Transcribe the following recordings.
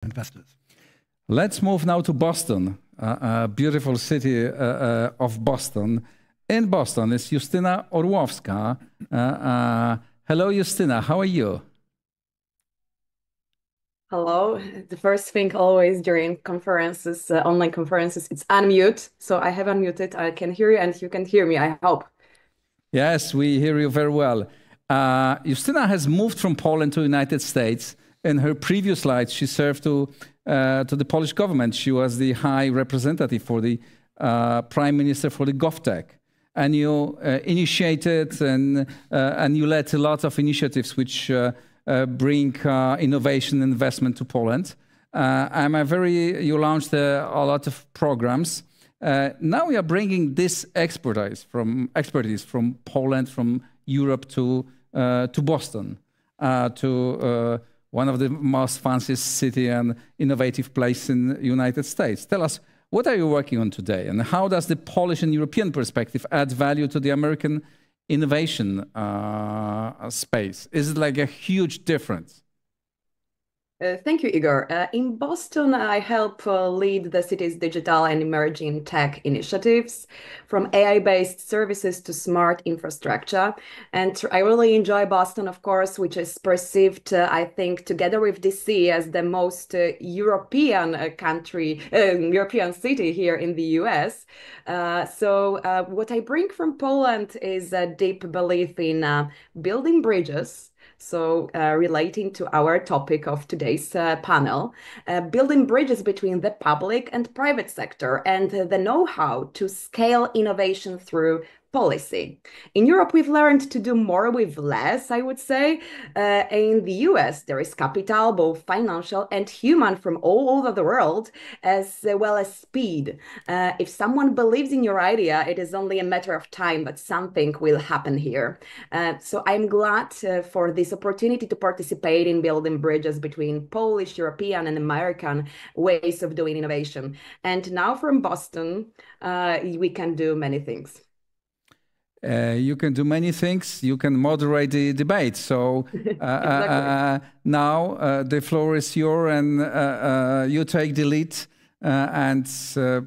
investors. Let's move now to Boston, a beautiful city of Boston. In Boston is Justyna Orłowska. Hello, Justyna. How are you? Hello. The first thing always during conferences, online conferences, it's unmute. So I have unmuted. I can hear you and you can hear me, I hope. Yes, we hear you very well. Justyna has moved from Poland to the United States. In her previous life, she served to the Polish government. She was the high representative for the prime minister for the GovTech. And you initiated and you led a lot of initiatives which bring innovation and investment to Poland. You launched a lot of programs. Now we are bringing this expertise from Poland, from Europe to Boston, to one of the most fanciest city and innovative place in the United States. Tell us, what are you working on today, and how does the Polish and European perspective add value to the American innovation space? Is it like a huge difference? Thank you, Igor. In Boston, I help lead the city's digital and emerging tech initiatives, from AI-based services to smart infrastructure. And I really enjoy Boston, of course, which is perceived, I think, together with DC as the most European European city here in the US. What I bring from Poland is a deep belief in building bridges. So relating to our topic of today's panel, building bridges between the public and private sector and the know-how to scale innovation through policy. In Europe, we've learned to do more with less, I would say. In the US, there is capital, both financial and human, from all over the world, as well as speed. If someone believes in your idea, it is only a matter of time that something will happen here. So I'm glad for this opportunity to participate in building bridges between Polish, European, and American ways of doing innovation. And now from Boston, we can do many things. You can do many things. You can moderate the debate. So Exactly. Now the floor is yours, and you take the lead.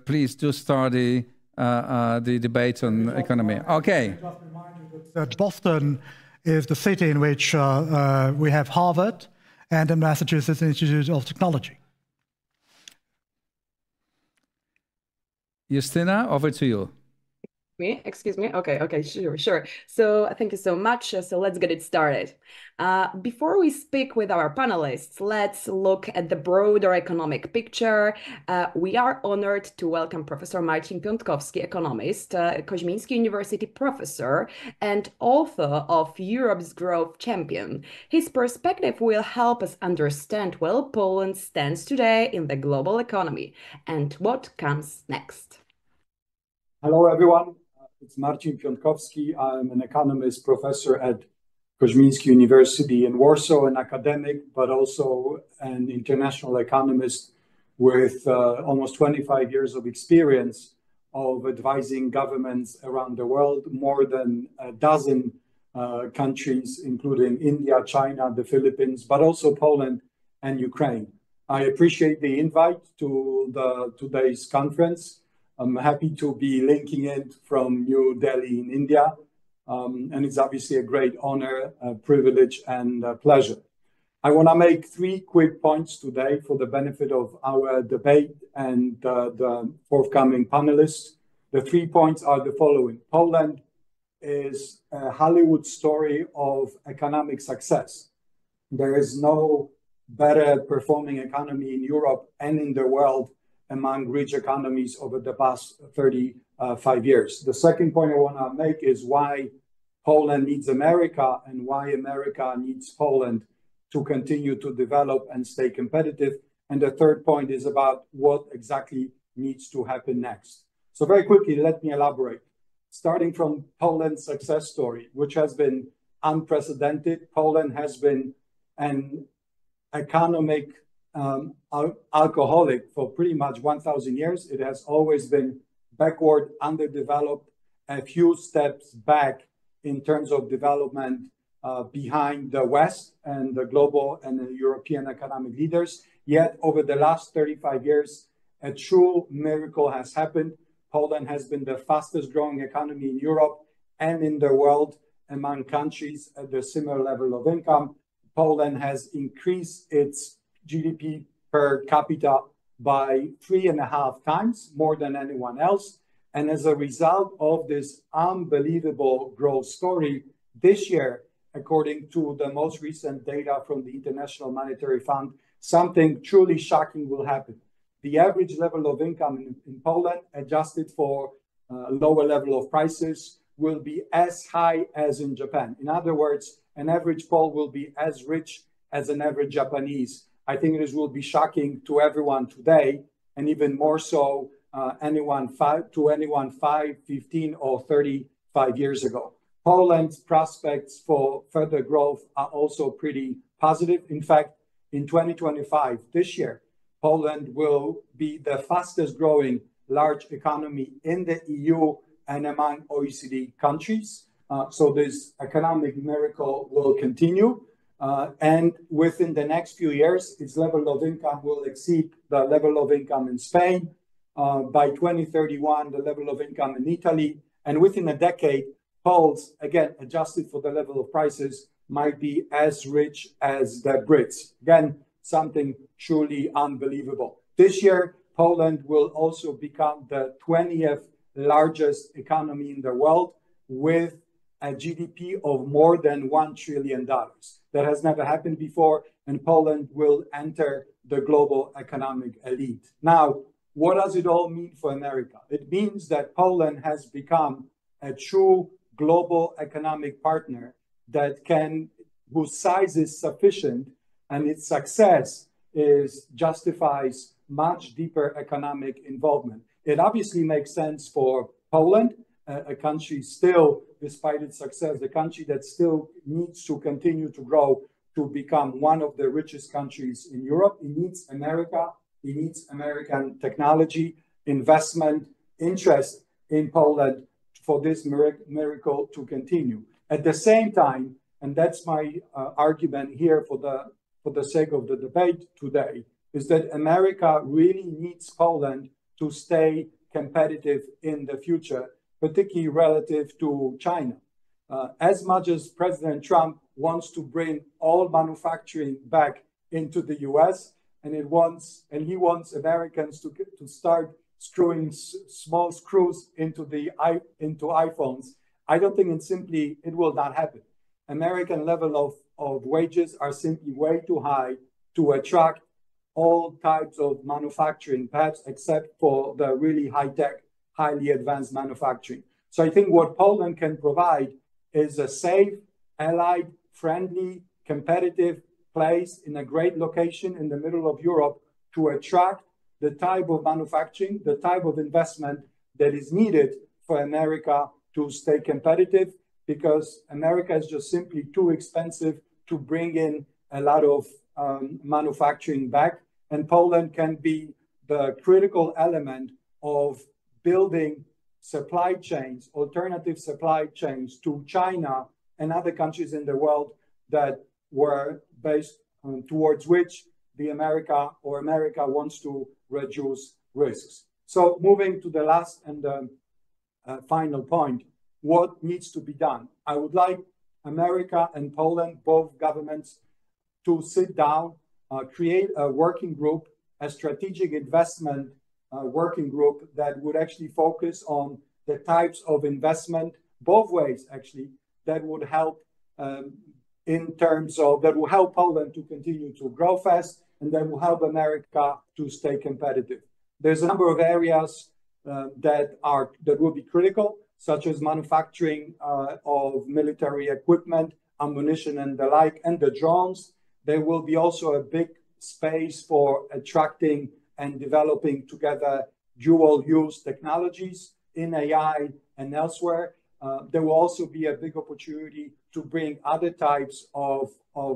Please do start the debate on economy. Okay. Just remind you that Boston is the city in which we have Harvard and the Massachusetts Institute of Technology. Justyna, over to you. Excuse me. Okay, sure. So thank you so much. So let's get it started. Before we speak with our panelists, let's look at the broader economic picture. We are honored to welcome Professor Marcin Piątkowski, economist, Koźmiński University professor, and author of Europe's Growth Champion. His perspective will help us understand where Poland stands today in the global economy and what comes next. Hello, everyone. It's Marcin Piątkowski. I'm an economist professor at Koźmiński University in Warsaw, an academic, but also an international economist with almost 25 years of experience of advising governments around the world, more than a dozen countries, including India, China, the Philippines, but also Poland and Ukraine. I appreciate the invite to today's conference. I'm happy to be linking in from New Delhi in India. And it's obviously a great honor, a privilege, and a pleasure. I want to make 3 quick points today for the benefit of our debate and the forthcoming panelists. The 3 points are the following. Poland is a Hollywood story of economic success. There is no better performing economy in Europe and in the world among rich economies over the past 35 years. The second point I want to make is why Poland needs America and why America needs Poland to continue to develop and stay competitive. And the third point is about what exactly needs to happen next. So very quickly, let me elaborate. Starting from Poland's success story, which has been unprecedented. Poland has been an economic alcoholic for pretty much 1,000 years. It has always been backward, underdeveloped, a few steps back in terms of development behind the West and the global and the European economic leaders. Yet over the last 35 years, a true miracle has happened. Poland has been the fastest growing economy in Europe and in the world among countries at the similar level of income. Poland has increased its GDP per capita by 3.5 times more than anyone else. And as a result of this unbelievable growth story, this year, according to the most recent data from the International Monetary Fund, something truly shocking will happen. The average level of income in Poland, adjusted for lower level of prices, will be as high as in Japan. In other words, an average Pole will be as rich as an average Japanese. I think this will be shocking to everyone today, and even more so anyone 5, 15, or 35 years ago. Poland's prospects for further growth are also pretty positive. In fact, in 2025, this year, Poland will be the fastest growing large economy in the EU and among OECD countries. So this economic miracle will continue. And within the next few years, its level of income will exceed the level of income in Spain. By 2031, the level of income in Italy. And within a decade, Poles, again, adjusted for the level of prices, might be as rich as the Brits. Again, something truly unbelievable. This year, Poland will also become the 20th largest economy in the world with a GDP of more than $1 trillion. That has never happened before, and Poland will enter the global economic elite. Now, what does it all mean for America? It means that Poland has become a true global economic partner whose size is sufficient, and its success justifies much deeper economic involvement. It obviously makes sense for Poland, a country still, despite its success, a country that still needs to continue to grow to become one of the richest countries in Europe. It needs America. It needs American technology, investment, interest in Poland for this miracle to continue. At the same time, and that's my argument here for the sake of the debate today, is that America really needs Poland to stay competitive in the future, particularly relative to China. As much as President Trump wants to bring all manufacturing back into the US, and he wants Americans to start screwing small screws into iPhones, I don't think it will not happen. American level of wages are simply way too high to attract all types of manufacturing, perhaps except for the really high-tech, highly advanced manufacturing. So I think what Poland can provide is a safe, allied, friendly, competitive place in a great location in the middle of Europe to attract the type of manufacturing, the type of investment that is needed for America to stay competitive, because America is just simply too expensive to bring in a lot of manufacturing back. And Poland can be the critical element of building supply chains, alternative supply chains to China and other countries in the world that were based towards which America wants to reduce risks. So moving to the last and final point, what needs to be done? I would like America and Poland, both governments, to sit down, create a working group, a strategic investment working group that would actually focus on the types of investment, both ways actually, that would help that will help Poland to continue to grow fast, and that will help America to stay competitive. There's a number of areas that will be critical, such as manufacturing of military equipment, ammunition and the like, and the drones. There will be also a big space for attracting and developing together dual-use technologies in AI and elsewhere. There will also be a big opportunity to bring other types of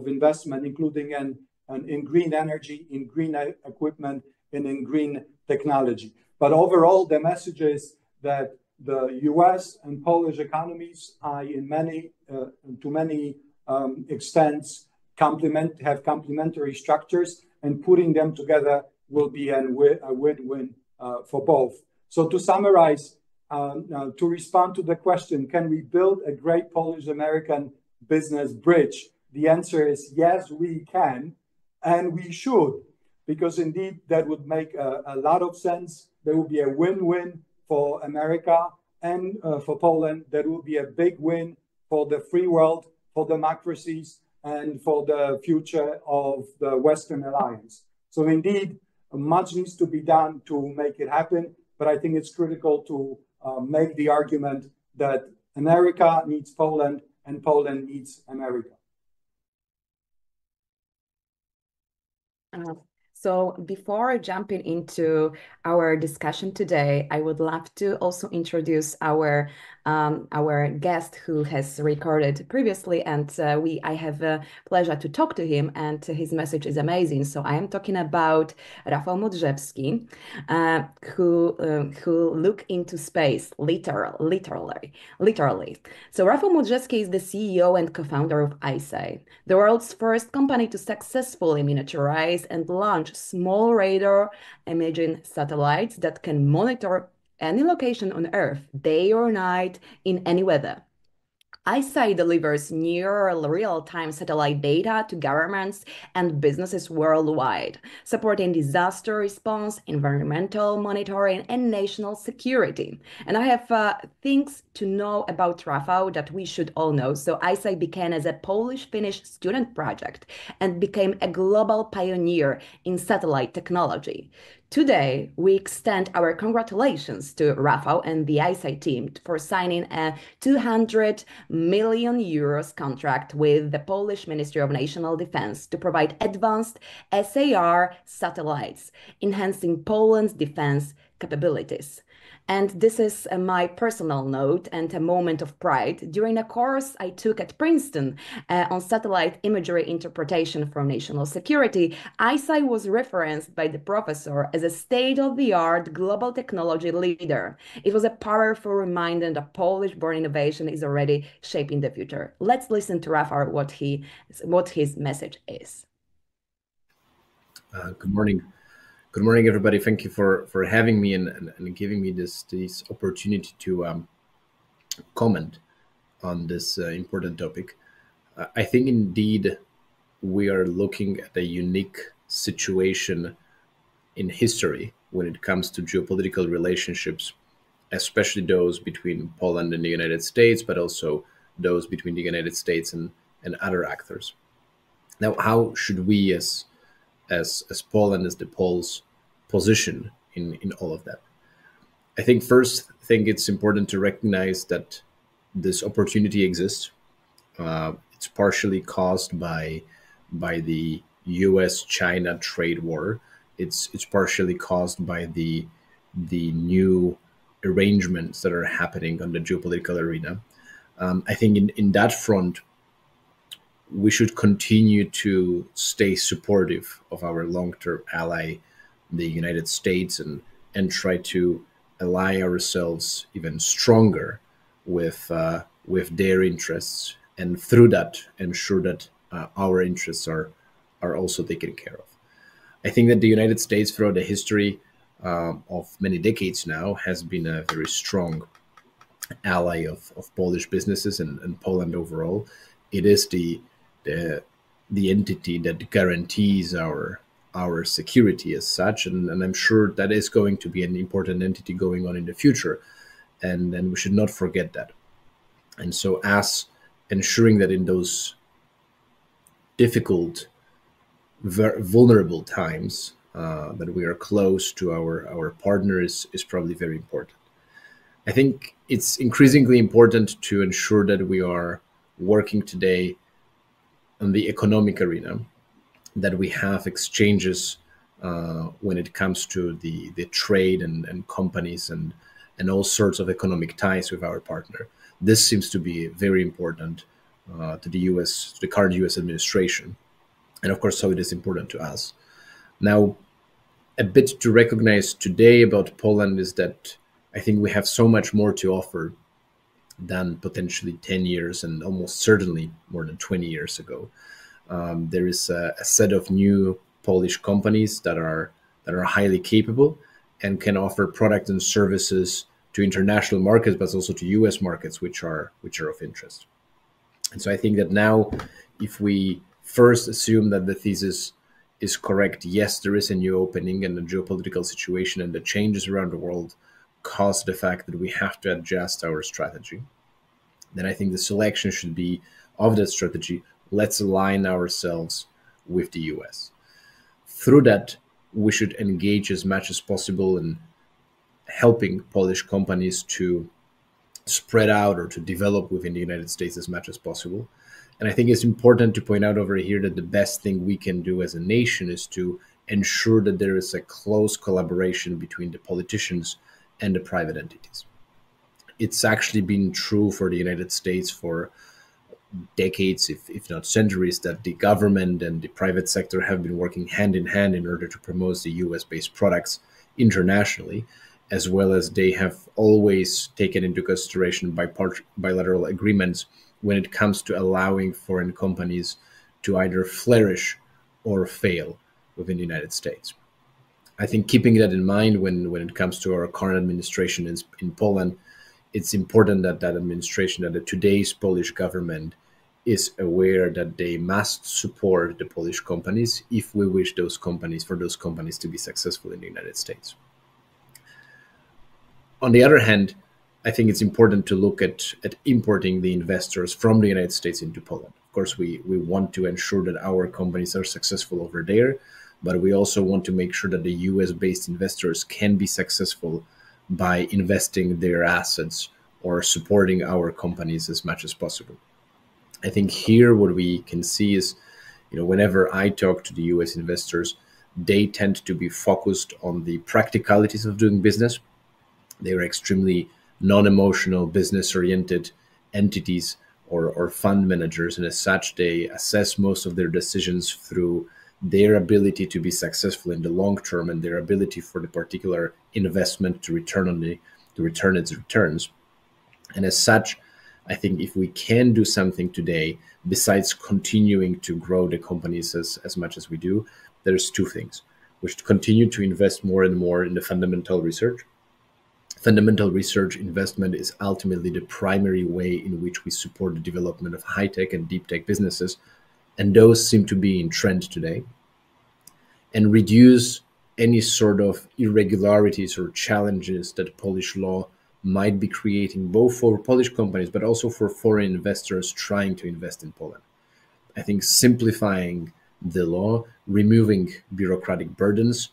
investment, including in green energy, in green equipment, and in green technology. But overall, the message is that the US and Polish economies are to many extents have complementary structures, and putting them together will be a win-win for both. So to summarize, to respond to the question, can we build a great Polish-American business bridge? The answer is yes, we can, and we should, because indeed that would make a lot of sense. There will be a win-win for America and for Poland. That will be a big win for the free world, for democracies, and for the future of the Western Alliance. So indeed, much needs to be done to make it happen, but I think it's critical to make the argument that America needs Poland and Poland needs America. So before jumping into our discussion today, I would love to also introduce our guest who has recorded previously, and I have a pleasure to talk to him, and his message is amazing. So I am talking about Rafał Modrzewski, who look into space literally. So Rafał Modrzewski is the CEO and co-founder of ICEYE, the world's first company to successfully miniaturize and launch small radar imaging satellites that can monitor any location on Earth, day or night, in any weather. ICEYE delivers near real-time satellite data to governments and businesses worldwide, supporting disaster response, environmental monitoring, and national security. And I have things to know about Rafał that we should all know. So ICEYE began as a Polish-Finnish student project and became a global pioneer in satellite technology. Today, we extend our congratulations to Rafał and the ICEYE team for signing a 200 million euros contract with the Polish Ministry of National Defense to provide advanced SAR satellites, enhancing Poland's defense capabilities. And this is my personal note and a moment of pride. During a course I took at Princeton on satellite imagery interpretation for national security, ICEYE was referenced by the professor as a state-of-the-art global technology leader. It was a powerful reminder that Polish-born innovation is already shaping the future. Let's listen to Rafał, what his message is. Good morning. Good morning, everybody. Thank you for having me and giving me this opportunity to comment on this important topic. I think indeed we are looking at a unique situation in history when it comes to geopolitical relationships, especially those between Poland and the United States, but also those between the United States and other actors. Now, how should we as Poland, as the Poles, position in all of that? I think first thing it's important to recognize that this opportunity exists. It's partially caused by the US-China trade war. It's partially caused by the new arrangements that are happening on the geopolitical arena. I think in that front, we should continue to stay supportive of our long-term ally, the United States, and try to ally ourselves even stronger with their interests, and through that ensure that our interests are also taken care of. I think that the United States, throughout the history of many decades now, has been a very strong ally of Polish businesses and Poland overall. It is the entity that guarantees our security as such, and I'm sure that is going to be an important entity going on in the future, and we should not forget that. And so, as ensuring that in those difficult, vulnerable times, that we are close to our partners is probably very important. I think it's increasingly important to ensure that we are working today on the economic arena, that we have exchanges when it comes to the trade and companies and all sorts of economic ties with our partner. This seems to be very important to the current US administration. And of course, so it is important to us. Now, a bit to recognize today about Poland is that I think we have so much more to offer than potentially 10 years and almost certainly more than 20 years ago. There is a set of new Polish companies that are highly capable and can offer products and services to international markets, but also to US markets, which are of interest. And so I think that now, if we first assume that the thesis is correct, yes, there is a new opening and the geopolitical situation and the changes around the world cause the fact that we have to adjust our strategy, then I think the selection should be of that strategy. Let's align ourselves with the US. Through that, we should engage as much as possible in helping Polish companies to spread out or to develop within the United States as much as possible. And I think it's important to point out over here that the best thing we can do as a nation is to ensure that there is a close collaboration between the politicians and the private entities. It's actually been true for the United States for decades, if not centuries, that the government and the private sector have been working hand in hand in order to promote the US-based products internationally, as well as they have always taken into consideration bilateral agreements when it comes to allowing foreign companies to either flourish or fail within the United States. I think keeping that in mind when it comes to our current administration in Poland, it's important that that administration, that today's Polish government is aware that they must support the Polish companies if we wish those companies to be successful in the United States. On the other hand, I think it's important to look at importing the investors from the United States into Poland. Of course, we want to ensure that our companies are successful over there, but we also want to make sure that the US-based investors can be successful by investing their assets or supporting our companies as much as possible. I think here what we can see is, whenever I talk to the US investors, they tend to be focused on the practicalities of doing business. They are extremely non-emotional, business-oriented entities or fund managers, and as such, they assess most of their decisions through their ability to be successful in the long term and their ability for the particular investment to return its returns. And as such, I think if we can do something today, besides continuing to grow the companies as much as we do, there's two things. We should continue to invest more and more in the fundamental research. Fundamental research investment is ultimately the primary way in which we support the development of high-tech and deep-tech businesses, and those seem to be in trend today, and reduce any sort of irregularities or challenges that Polish law might be creating, both for Polish companies, but also for foreign investors trying to invest in Poland. I think simplifying the law, removing bureaucratic burdens,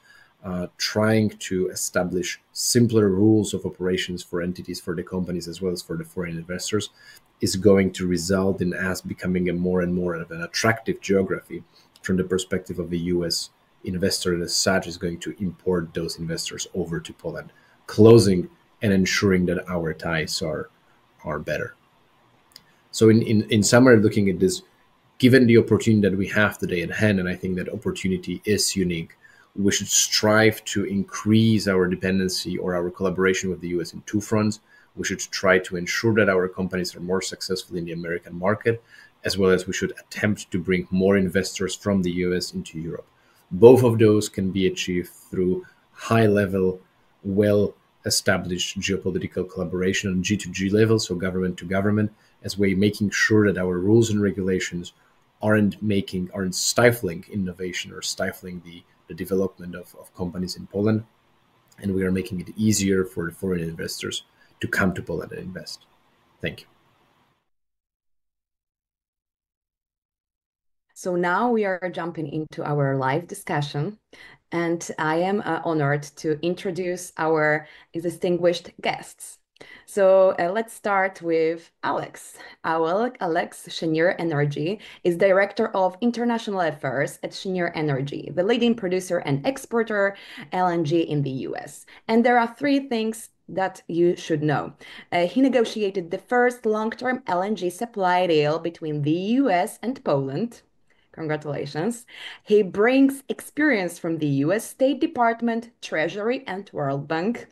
trying to establish simpler rules of operations for entities, for the companies, as well as for the foreign investors, is going to result in us becoming a more and more of an attractive geography from the perspective of the US investor, and as such is going to import those investors over to Poland, closing and ensuring that our ties are better. So in summary, looking at this, given the opportunity that we have today at hand, and I think that opportunity is unique, we should strive to increase our dependency or our collaboration with the US in two fronts. We should try to ensure that our companies are more successful in the American market, as well as we should attempt to bring more investors from the US into Europe. Both of those can be achieved through high-level, well-established geopolitical collaboration on G2G level, so government to government, as we're making sure that our rules and regulations aren't stifling innovation or stifling the development of companies in Poland, and we are making it easier for the foreign investors to come to Poland and invest. Thank you. So now we are jumping into our live discussion, and I am honored to introduce our distinguished guests. So let's start with Alex. Alex Cheniere Energy is Director of International Affairs at Cheniere Energy, the leading producer and exporter LNG in the US. And there are three things that you should know. He negotiated the first long-term LNG supply deal between the US and Poland, Congratulations. He brings experience from the US State Department, Treasury, and World Bank.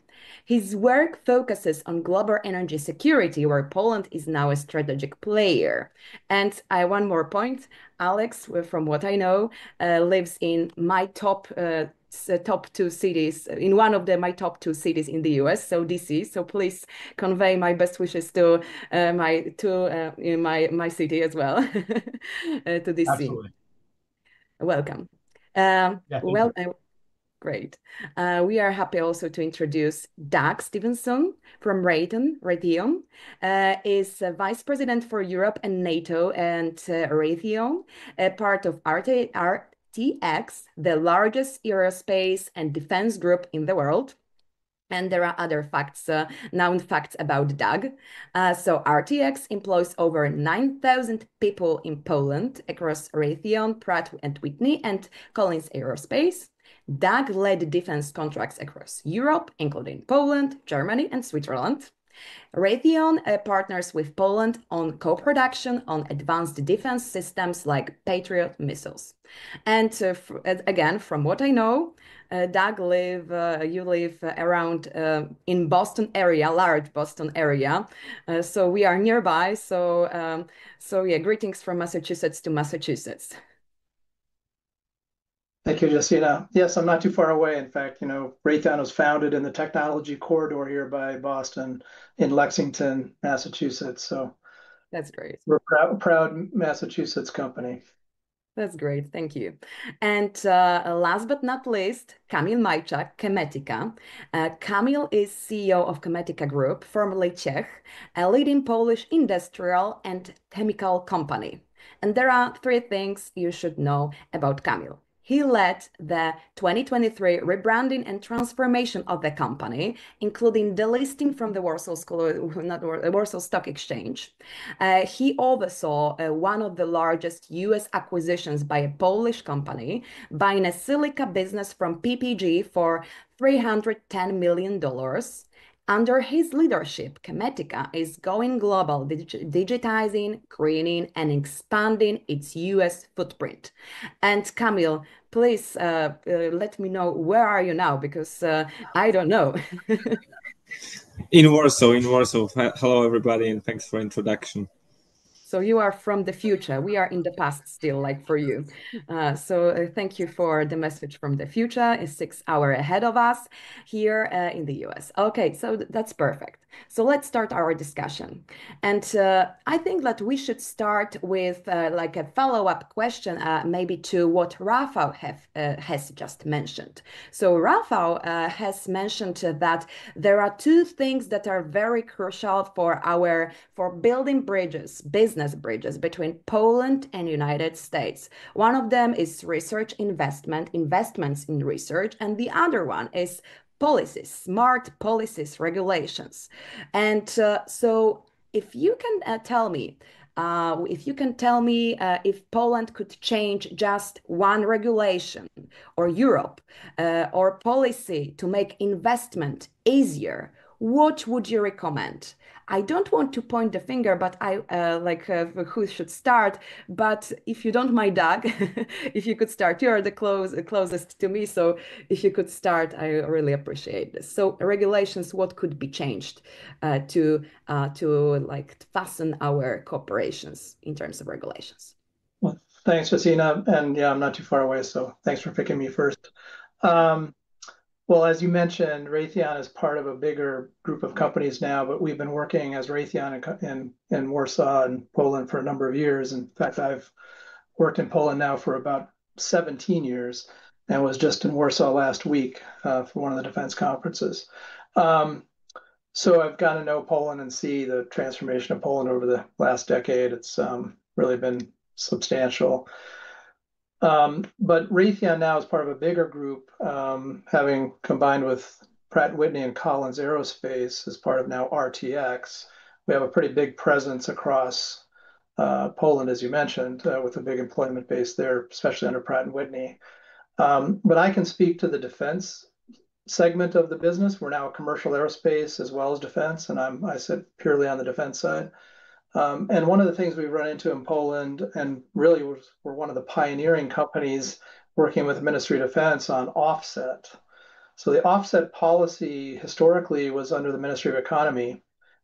His work focuses on global energy security, where Poland is now a strategic player. And one more point, Alex, from what I know, lives in my top two cities, in one of my top two cities in the US, so DC. So please convey my best wishes to my city as well, to DC. Absolutely. Welcome. Yeah, thank you. Great. We are happy also to introduce Doug Stevenson from Raytheon, is Vice President for Europe and NATO and Raytheon, a part of RTX, the largest aerospace and defense group in the world. And there are other facts, known facts about Doug. So RTX employs over 9,000 people in Poland across Raytheon, Pratt & Whitney, and Collins Aerospace. Doug led defense contracts across Europe, including Poland, Germany, and Switzerland. Raytheon partners with Poland on co-production on advanced defense systems like Patriot missiles. And again, from what I know, Doug, you live around in Boston area, large Boston area. So we are nearby. So yeah, greetings from Massachusetts to Massachusetts. Thank you, Justina. Yes, I'm not too far away. In fact, Raytheon was founded in the technology corridor here by Boston in Lexington, Massachusetts. So that's great. We're a proud Massachusetts company. That's great. Thank you. And last but not least, Kamil Majczak, Chemetika. Kamil is CEO of Chemetika Group, formerly Czech, a leading Polish industrial and chemical company. And there are three things you should know about Kamil. He led the 2023 rebranding and transformation of the company, including delisting from the Warsaw Stock Exchange. He oversaw one of the largest US acquisitions by a Polish company, buying a silica business from PPG for $310 million. Under his leadership, Chemetika is going global, digitizing, greening, and expanding its US footprint. And Kamil, please let me know, where are you now? Because I don't know. In Warsaw. Hello, everybody, and thanks for introduction. So you are from the future. We are in the past still, like for you. So thank you for the message from the future. It's 6 hours ahead of us here in the US. Okay, so that's perfect. So let's start our discussion. And I think that we should start with like a follow-up question, maybe to what Rafał has just mentioned. So Rafał has mentioned that there are two things that are very crucial for building bridges, business bridges between Poland and United States. One of them is research investments in research, and the other one is policies, smart policies, regulations. And so if you can tell me, if Poland could change just one regulation, or Europe, or policy to make investment easier, what would you recommend? I don't want to point the finger, but who should start. But if you don't mind, Doug, if you could start, you are the closest to me. So if you could start, I really appreciate this. So regulations, what could be changed to fasten our cooperations in terms of regulations? Well, thanks, Justina. And yeah, I'm not too far away, so thanks for picking me first. Well, as you mentioned, Raytheon is part of a bigger group of companies now, but we've been working as Raytheon in Warsaw and Poland for a number of years. In fact, I've worked in Poland now for about 17 years and was just in Warsaw last week for one of the defense conferences. So I've gotten to know Poland and see the transformation of Poland over the last decade. It's really been substantial. But Raytheon now is part of a bigger group, having combined with Pratt & Whitney and Collins Aerospace as part of now RTX. We have a pretty big presence across Poland, as you mentioned, with a big employment base there, especially under Pratt & Whitney. But I can speak to the defense segment of the business. We're now a commercial aerospace as well as defense, and I sit purely on the defense side. And one of the things we run into in Poland, and really we're one of the pioneering companies working with the Ministry of Defense on offset. So the offset policy historically was under the Ministry of Economy,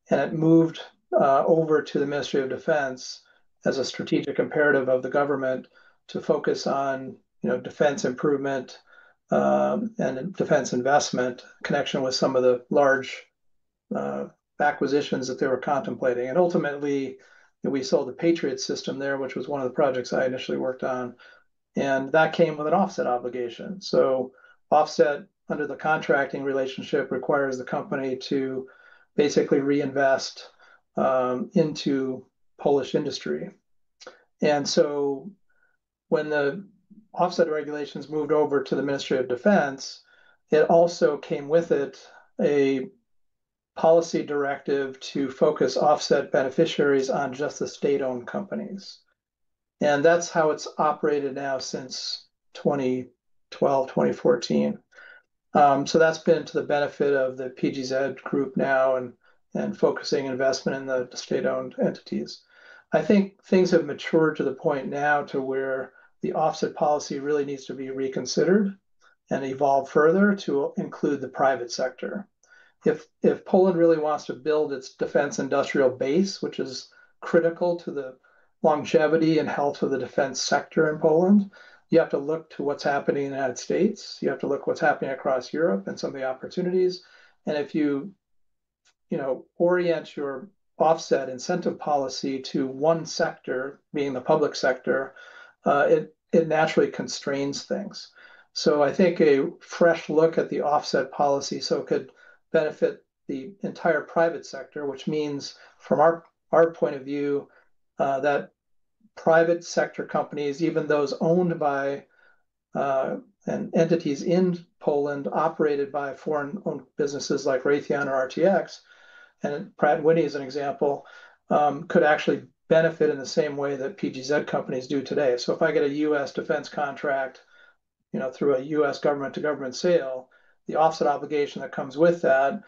and it moved over to the Ministry of Defense as a strategic imperative of the government to focus on, defense improvement and defense investment connection with some of the large acquisitions that they were contemplating. And ultimately, we sold the Patriot system there, which was one of the projects I initially worked on. And that came with an offset obligation. So offset under the contracting relationship requires the company to basically reinvest into Polish industry. And so when the offset regulations moved over to the Ministry of Defense, it also came with it a policy directive to focus offset beneficiaries on just the state-owned companies. And that's how it's operated now since 2012, 2014. So that's been to the benefit of the PGZ group now and focusing investment in the state-owned entities. I think things have matured to the point now to where the offset policy really needs to be reconsidered and evolve further to include the private sector. If Poland really wants to build its defense industrial base, which is critical to the longevity and health of the defense sector in Poland, you have to look to what's happening in the United States. You have to look what's happening across Europe and some of the opportunities. And if you, orient your offset incentive policy to one sector, being the public sector, it naturally constrains things. So I think a fresh look at the offset policy so it could benefit the entire private sector, which means from our point of view, that private sector companies, even those owned by and entities in Poland operated by foreign-owned businesses like Raytheon or RTX, and Pratt & Whitney is an example, could actually benefit in the same way that PGZ companies do today. So if I get a U.S. defense contract, through a U.S. government-to-government sale, the offset obligation that comes with that,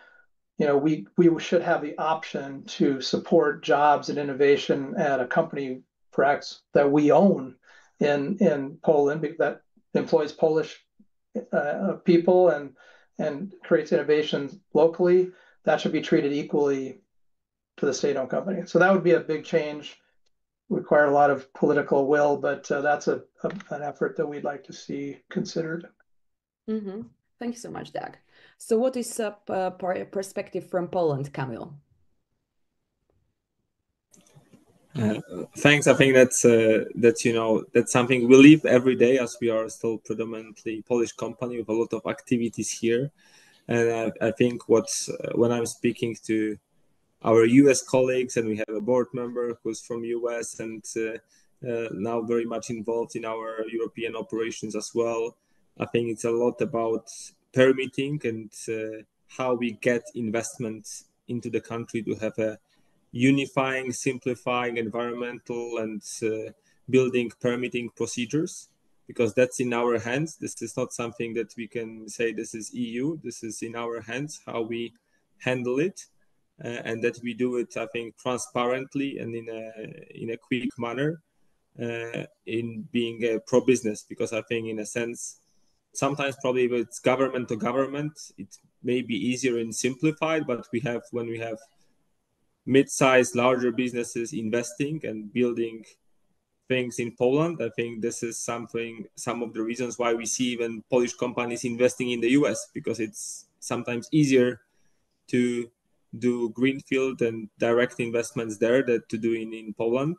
we should have the option to support jobs and innovation at a company perhaps that we own in Poland that employs Polish people and creates innovations locally. That should be treated equally to the state-owned company. So that would be a big change. Require a lot of political will, but that's an effort that we'd like to see considered. Mm-hmm. Thank you so much, Doug. So what is perspective from Poland, Kamil? Thanks. I think that's something we live every day, as we are still predominantly Polish company with a lot of activities here. And I think when I'm speaking to our US colleagues, and we have a board member who's from US and now very much involved in our European operations as well. I think it's a lot about permitting and how we get investments into the country to have a unifying, simplifying environmental and building permitting procedures, because that's in our hands. This is not something that we can say this is EU. This is in our hands, how we handle it. And that we do it, I think, transparently and in a quick manner, in being a pro-business. Because I think, in a sense, sometimes probably if it's government to government, it may be easier and simplified. But when we have mid-sized, larger businesses investing and building things in Poland, I think this is some of the reasons why we see even Polish companies investing in the US, because it's sometimes easier to do greenfield and direct investments there than to do in Poland.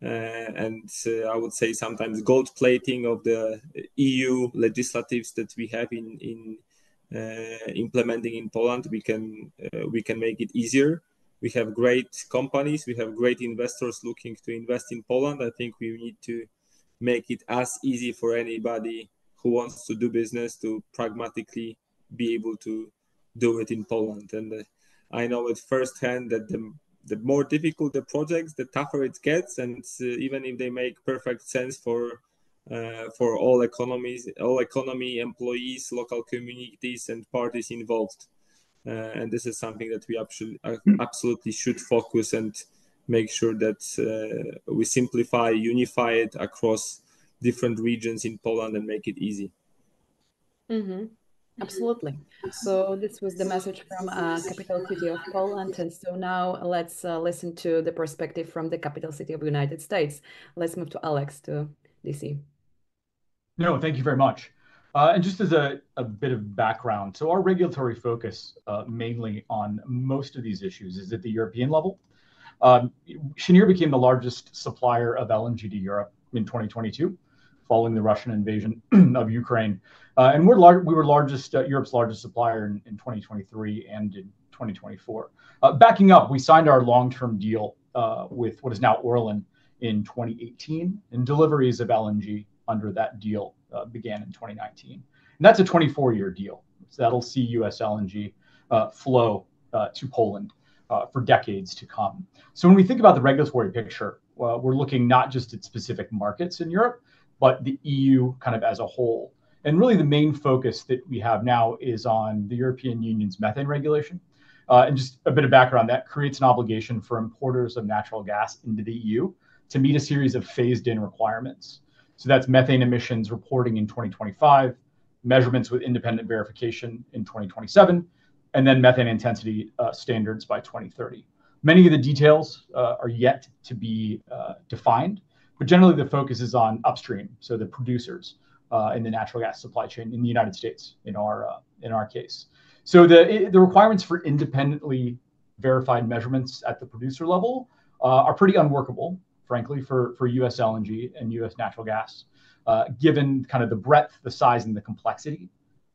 And I would say sometimes gold plating of the EU legislatives that we have in implementing in Poland, we can make it easier. We have great companies, we have great investors looking to invest in Poland. I think we need to make it as easy for anybody who wants to do business to pragmatically be able to do it in Poland. And I know it firsthand that the more difficult the projects, the tougher it gets. And even if they make perfect sense for all economy, employees, local communities, and parties involved. And this is something that we absolutely should focus and make sure that we simplify, unify it across different regions in Poland and make it easy. Mm-hmm. Absolutely. So this was the message from capital city of Poland. And so now let's listen to the perspective from the capital city of the United States. Let's move to Alex to DC. No, thank you very much. And just as a bit of background, so our regulatory focus mainly on most of these issues is at the European level. Cheniere became the largest supplier of LNG to Europe in 2022, following the Russian invasion of Ukraine. And we were Europe's largest supplier in 2023 and in 2024. Backing up, we signed our long-term deal with what is now Orlen in 2018, and deliveries of LNG under that deal began in 2019. And that's a 24-year deal. So that'll see US LNG flow to Poland for decades to come. So when we think about the regulatory picture, we're looking not just at specific markets in Europe, but the EU kind of as a whole. And really the main focus that we have now is on the European Union's methane regulation. And just a bit of background, that creates an obligation for importers of natural gas into the EU to meet a series of phased-in requirements. So that's methane emissions reporting in 2025, measurements with independent verification in 2027, and then methane intensity standards by 2030. Many of the details are yet to be defined, but generally the focus is on upstream, so the producers in the natural gas supply chain in the United States, in our case. So the requirements for independently verified measurements at the producer level are pretty unworkable, frankly, for US LNG and US natural gas, given kind of the breadth, the size, and the complexity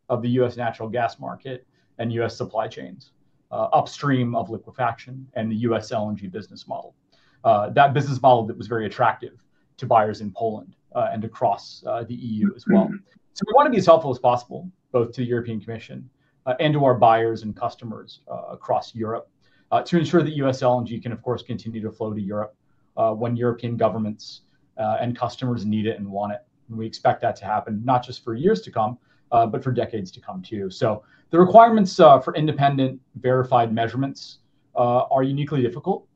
of the US natural gas market and US supply chains, upstream of liquefaction and the US LNG business model. That business model that was very attractive to buyers in Poland and across the EU as well. So we want to be as helpful as possible, both to the European Commission and to our buyers and customers across Europe, to ensure that US LNG can, of course, continue to flow to Europe when European governments and customers need it and want it. And we expect that to happen, not just for years to come, but for decades to come too. So the requirements for independent verified measurements are uniquely difficult.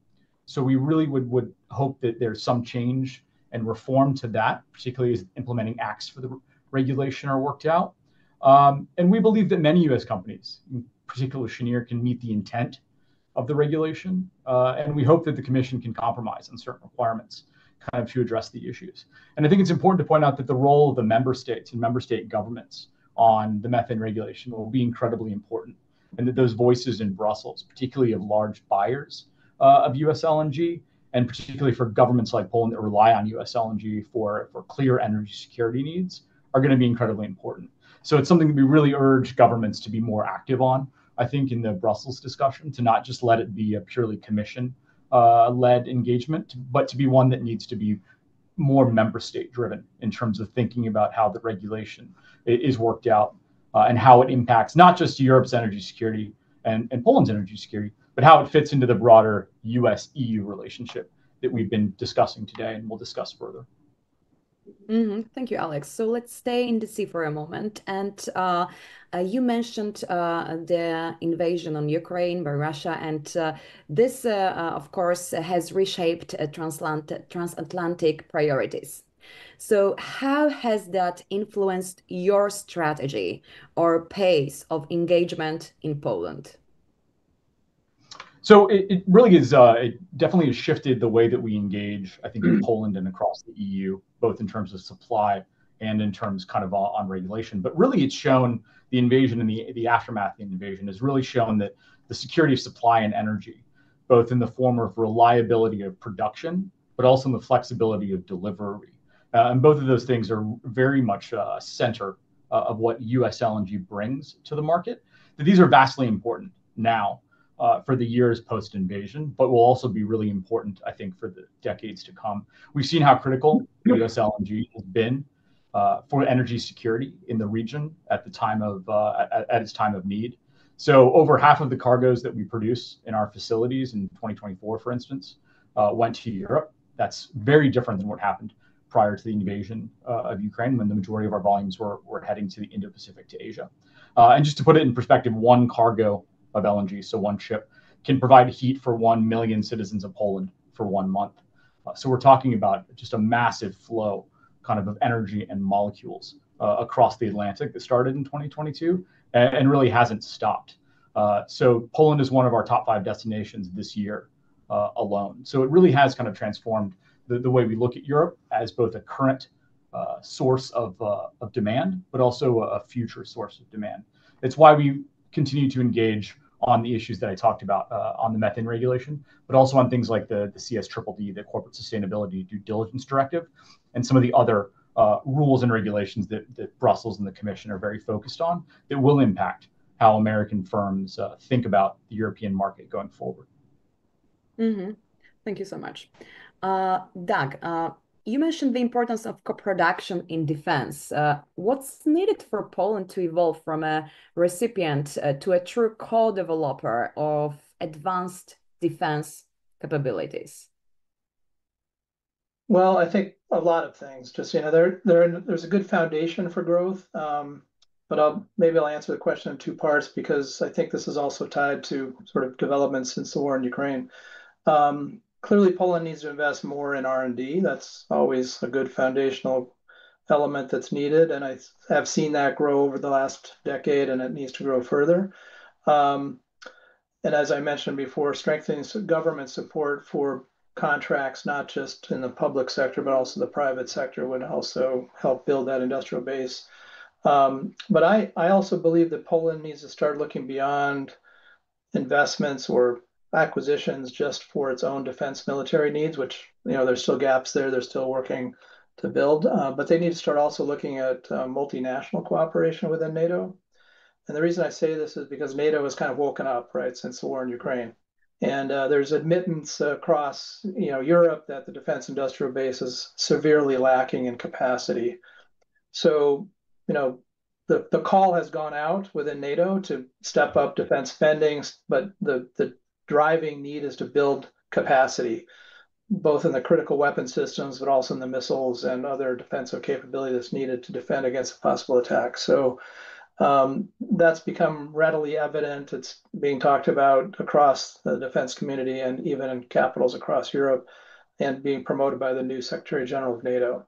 So we really would hope that there's some change and reform to that, particularly as implementing acts for the regulation are worked out. And we believe that many US companies, in particular Cheniere, can meet the intent of the regulation. And we hope that the Commission can compromise on certain requirements kind of to address the issues. And I think it's important to point out that the role of the member states and member state governments on the methane regulation will be incredibly important. And that those voices in Brussels, particularly of large buyers of US LNG, and particularly for governments like Poland that rely on US LNG for clear energy security needs, are going to be incredibly important. So it's something that we really urge governments to be more active on, I think, in the Brussels discussion, to not just let it be a purely Commission-led engagement, but to be one that needs to be more member state driven in terms of thinking about how the regulation is worked out and how it impacts not just Europe's energy security and Poland's energy security, but how it fits into the broader US-EU relationship that we've been discussing today and we'll discuss further. Thank you, Alex. So let's stay in DC for a moment. And you mentioned the invasion on Ukraine by Russia, and this, of course, has reshaped transatlantic priorities. So how has that influenced your strategy or pace of engagement in Poland? So it really is, it definitely has shifted the way that we engage, I think, in Poland and across the EU, both in terms of supply and in terms kind of on regulation. But really it's shown the invasion and the aftermath of the invasion has really shown that the security of supply and energy, both in the form of reliability of production, but also in the flexibility of delivery. And both of those things are very much center of what US LNG brings to the market. That these are vastly important now for the years post-invasion, but will also be really important, I think, for the decades to come. We've seen how critical US LNG has been for energy security in the region at the time of at its time of need. So over half of the cargoes that we produce in our facilities in 2024, for instance, went to Europe. That's very different than what happened prior to the invasion of Ukraine, when the majority of our volumes were heading to the Indo-Pacific to Asia. And just to put it in perspective, one cargo of LNG, so one ship, can provide heat for 1 million citizens of Poland for 1 month. So we're talking about just a massive flow kind of energy and molecules across the Atlantic that started in 2022 and really hasn't stopped. So Poland is one of our top 5 destinations this year alone. So it really has kind of transformed the way we look at Europe as both a current source of demand, but also a future source of demand. It's why we continue to engage on the issues that I talked about on the methane regulation, but also on things like the CSDDD, the Corporate Sustainability Due Diligence Directive, and some of the other rules and regulations that Brussels and the Commission are very focused on that will impact how American firms think about the European market going forward. Mm-hmm. Thank you so much. Doug, you mentioned the importance of co-production in defense. What's needed for Poland to evolve from a recipient to a true co-developer of advanced defense capabilities? Well, I think a lot of things. Just, there's a good foundation for growth, but maybe I'll answer the question in 2 parts because I think this is also tied to sort of developments since the war in Ukraine. Clearly, Poland needs to invest more in R&D. That's always a good foundational element that's needed, and I have seen that grow over the last decade, and it needs to grow further. And as I mentioned before, strengthening government support for contracts, not just in the public sector, but also the private sector, would also help build that industrial base. But I also believe that Poland needs to start looking beyond investments or acquisitions just for its own defense military needs, which, there's still gaps there. They're still working to build, but they need to start also looking at multinational cooperation within NATO. And the reason I say this is because NATO has kind of woken up, right, since the war in Ukraine. And there's admittance across, Europe that the defense industrial base is severely lacking in capacity. So, the call has gone out within NATO to step up defense spending, but the driving need is to build capacity, both in the critical weapon systems, but also in the missiles and other defensive capability that's needed to defend against a possible attack. So that's become readily evident. It's being talked about across the defense community and even in capitals across Europe, and being promoted by the new Secretary General of NATO.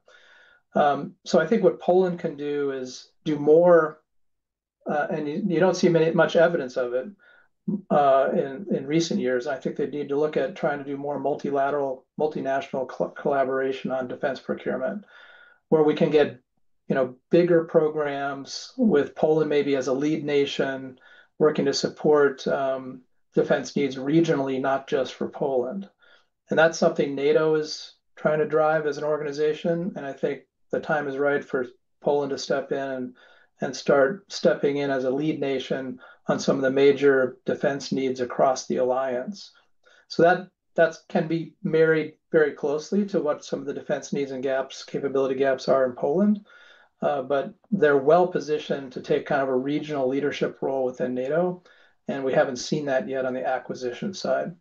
So I think what Poland can do is do more, and you don't see much evidence of it in recent years. I think they need to look at trying to do more multilateral, multinational collaboration on defense procurement, where we can get bigger programs with Poland maybe as a lead nation, working to support defense needs regionally, not just for Poland. And that's something NATO is trying to drive as an organization. And I think the time is right for Poland to step in and start stepping in as a lead nation on some of the major defense needs across the alliance. So that can be married very closely to what some of the defense needs and gaps, capability gaps are in Poland. But they're well positioned to take kind of a regional leadership role within NATO, and we haven't seen that yet on the acquisition side.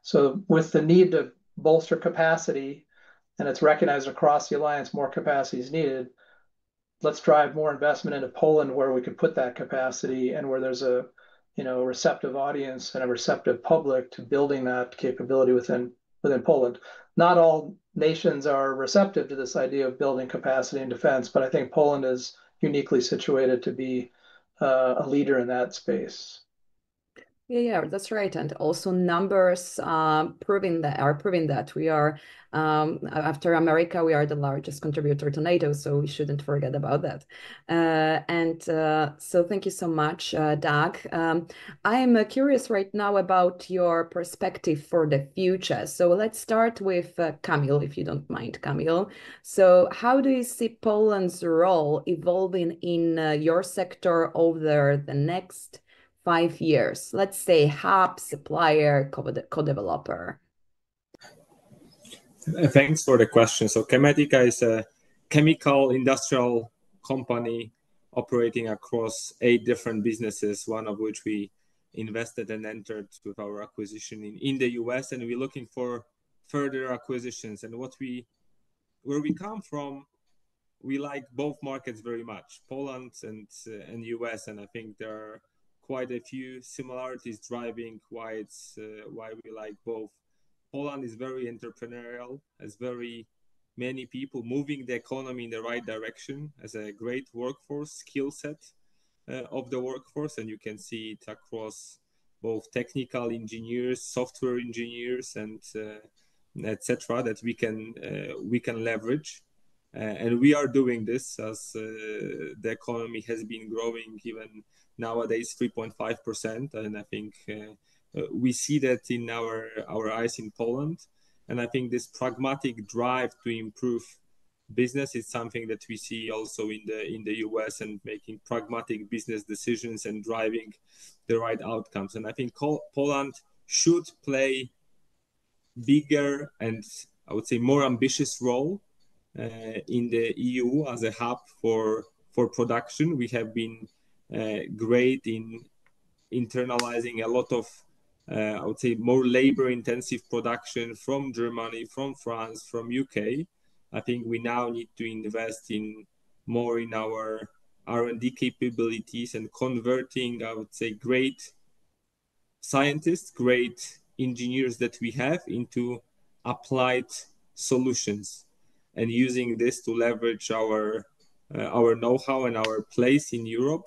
So with the need to bolster capacity, and it's recognized across the alliance more capacity is needed, let's drive more investment into Poland where we can put that capacity and where there's a receptive audience and a receptive public to building that capability within Poland. Not all nations are receptive to this idea of building capacity in defense, but I think Poland is uniquely situated to be a leader in that space. Yeah, that's right. And also numbers proving that we are, after America, we are the largest contributor to NATO, so we shouldn't forget about that. So thank you so much, Doug. I am curious right now about your perspective for the future. So let's start with Kamil, if you don't mind, Kamil. So how do you see Poland's role evolving in your sector over the next 5 years? Let's say hub, supplier, co-developer. Thanks for the question. So Chematica is a chemical industrial company operating across 8 different businesses, one of which we invested and entered with our acquisition in the US, and we're looking for further acquisitions. And where we come from, we like both markets very much, Poland and US, and I think there are quite a few similarities driving why we like both Poland is very entrepreneurial, has very many people moving the economy in the right direction, has a great workforce skill set of the workforce, and you can see it across both technical engineers, software engineers, and etc. that we can leverage. And we are doing this as the economy has been growing even nowadays 3.5%, and I think we see that in our eyes in Poland. And I think this pragmatic drive to improve business is something that we see also in the US, and making pragmatic business decisions and driving the right outcomes. And I think Poland should play bigger and, I would say, more ambitious role in the EU as a hub for production. We have been great in internalizing a lot of I would say more labor-intensive production from Germany, from France, from UK. I think we now need to invest more in our R&D capabilities and converting, I would say, great scientists, great engineers that we have into applied solutions, and using this to leverage our know-how and our place in Europe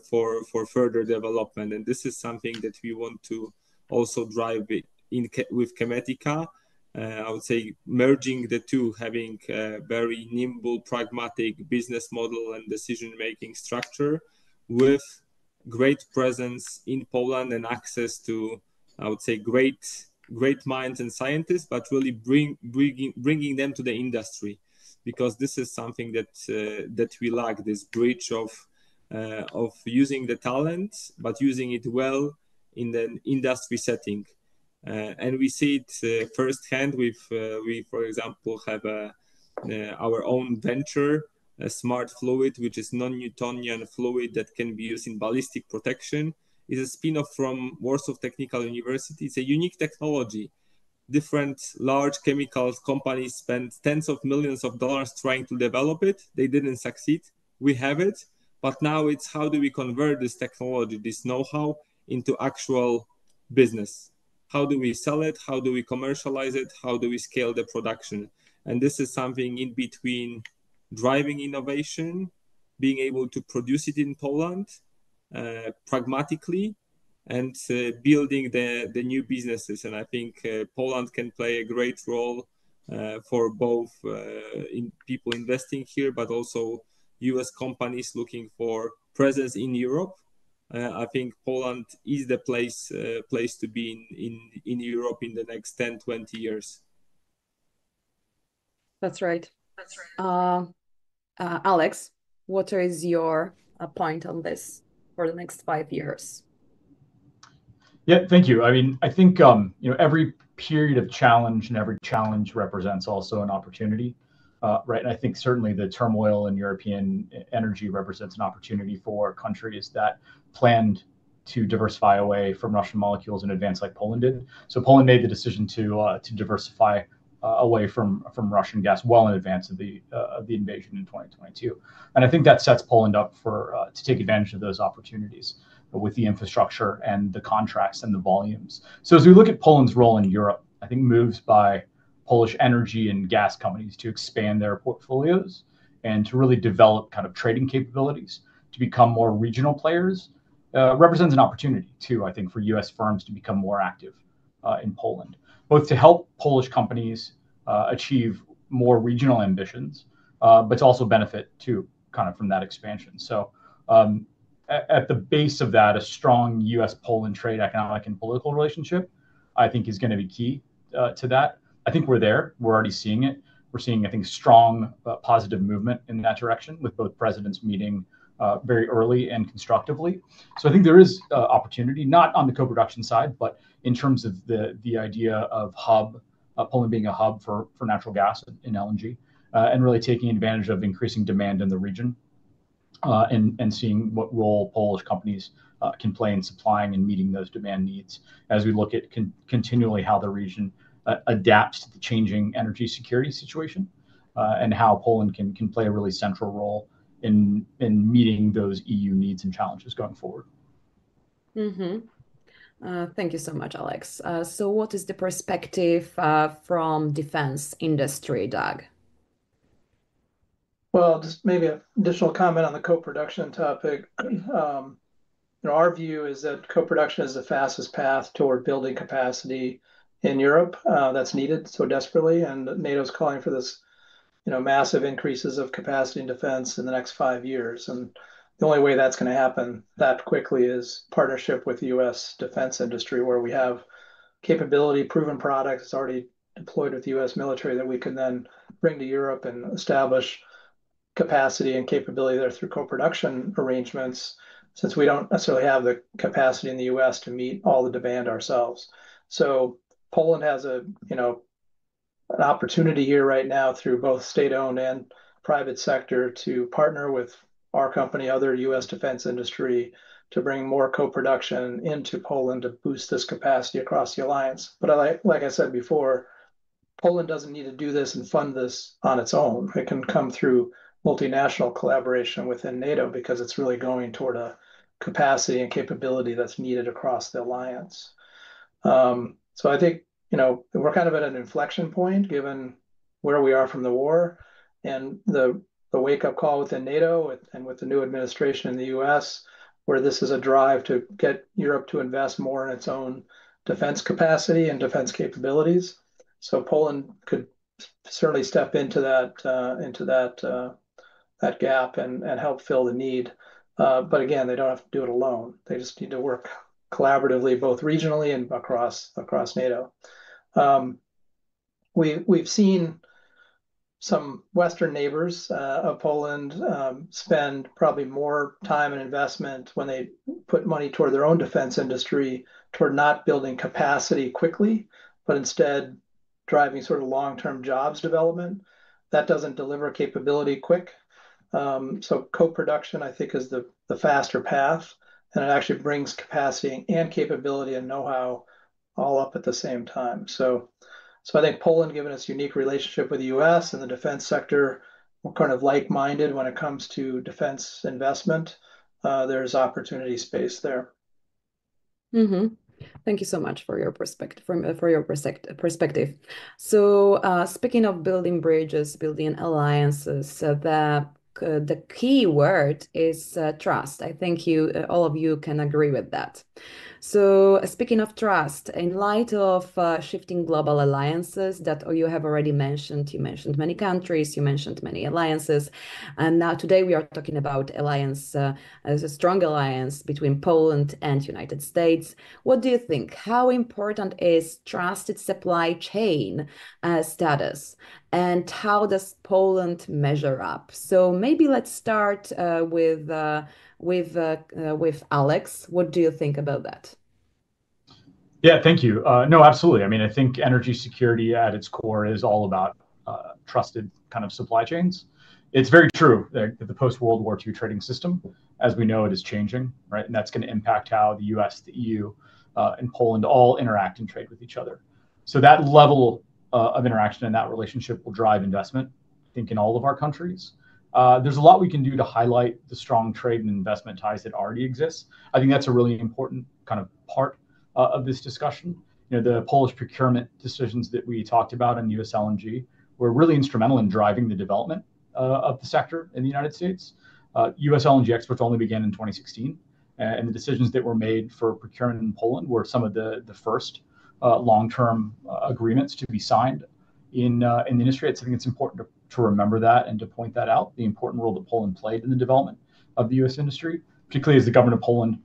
for further development. And this is something that we want to also drive with Chemetica. I would say merging the two, having a very nimble, pragmatic business model and decision-making structure with great presence in Poland and access to, I would say, great minds and scientists, but really bringing them to the industry, because this is something that we lack, this bridge of using the talent, but using it well in the industry setting. And we see it firsthand. We, for example, have our own venture, a smart fluid, which is non-Newtonian fluid that can be used in ballistic protection. It's a spin-off from Warsaw Technical University. It's a unique technology. Different large chemicals companies spent tens of millions of dollars trying to develop it. They didn't succeed. We have it. But now it's how do we convert this technology, this know-how, into actual business? How do we sell it? How do we commercialize it? How do we scale the production? And this is something in between driving innovation, being able to produce it in Poland pragmatically, and building the new businesses. And I think Poland can play a great role for both in people investing here, but also US companies looking for presence in Europe. I think Poland is the place to be in Europe in the next 10, 20 years. That's right. Alex, what is your point on this for the next 5 years? Yeah, thank you. I mean, I think every period of challenge and every challenge represents also an opportunity, right? And I think certainly the turmoil in European energy represents an opportunity for countries that planned to diversify away from Russian molecules in advance, like Poland did. So Poland made the decision to diversify away from Russian gas well in advance of the invasion in 2022, and I think that sets Poland up to take advantage of those opportunities with the infrastructure and the contracts and the volumes. So as we look at Poland's role in Europe, I think moves by Polish energy and gas companies to expand their portfolios and to really develop kind of trading capabilities to become more regional players represents an opportunity too, I think, for US firms to become more active in Poland, both to help Polish companies achieve more regional ambitions, but to also benefit too kind of from that expansion. So at the base of that, a strong US-Poland trade, economic, and political relationship, I think, is going to be key to that. I think we're there. We're already seeing it. We're seeing, I think, strong positive movement in that direction, with both presidents meeting very early and constructively. So I think there is opportunity, not on the co-production side, but in terms of the idea of Poland being a hub for natural gas and LNG, and really taking advantage of increasing demand in the region. And seeing what role Polish companies can play in supplying and meeting those demand needs, as we look at continually how the region adapts to the changing energy security situation, and how Poland can play a really central role in meeting those EU needs and challenges going forward. Mm-hmm. Thank you so much, Alex. So what is the perspective from defense industry, Doug? Well, just maybe an additional comment on the co-production topic. Our view is that co-production is the fastest path toward building capacity in Europe that's needed so desperately, and NATO's calling for this, massive increases of capacity in defense in the next 5 years. And the only way that's going to happen that quickly is partnership with the U.S. defense industry, where we have capability, proven products already deployed with the U.S. military that we can then bring to Europe and establish capacity and capability there through co-production arrangements, since we don't necessarily have the capacity in the U.S. to meet all the demand ourselves. So Poland has an opportunity here right now through both state-owned and private sector to partner with our company, other U.S. defense industry, to bring more co-production into Poland to boost this capacity across the alliance. But like I said before, Poland doesn't need to do this and fund this on its own. It can come through multinational collaboration within NATO, because it's really going toward a capacity and capability that's needed across the alliance. So I think, we're kind of at an inflection point given where we are from the war, and the wake-up call within NATO and with the new administration in the US, where this is a drive to get Europe to invest more in its own defense capacity and defense capabilities. So Poland could certainly step into that gap and help fill the need. But again, they don't have to do it alone. They just need to work collaboratively, both regionally and across NATO. We've seen some Western neighbors of Poland spend probably more time and investment when they put money toward their own defense industry, toward not building capacity quickly, but instead driving sort of long-term jobs development. That doesn't deliver capability quick. So co-production, I think, is the faster path, and it actually brings capacity and capability and know-how all up at the same time. So I think Poland, given its unique relationship with the U.S. and the defense sector, we're kind of like-minded when it comes to defense investment. There's opportunity space there. Mm-hmm. Thank you so much for your perspective. So speaking of building bridges, building alliances, the key word is trust. I think all of you can agree with that. So speaking of trust, in light of shifting global alliances that you have already mentioned, you mentioned many countries, you mentioned many alliances, and now today we are talking about alliance as a strong alliance between Poland and United States. What do you think? How important is trusted supply chain status, and how does Poland measure up? So maybe let's start with Alex. What do you think about that? Yeah, thank you. No, absolutely. I mean, I think energy security at its core is all about trusted kind of supply chains. It's very true that the post-World War II trading system, as we know it, is changing, right? And that's going to impact how the US, the EU, and Poland all interact and trade with each other. So that level of interaction and that relationship will drive investment, I think, in all of our countries. There's a lot we can do to highlight the strong trade and investment ties that already exist. I think that's a really important kind of part of this discussion. The Polish procurement decisions that we talked about in US LNG were really instrumental in driving the development of the sector in the United States. US LNG exports only began in 2016, and the decisions that were made for procurement in Poland were some of the first long-term agreements to be signed in the industry. I think it's important to remember that and to point that out, the important role that Poland played in the development of the US industry, particularly as the government of Poland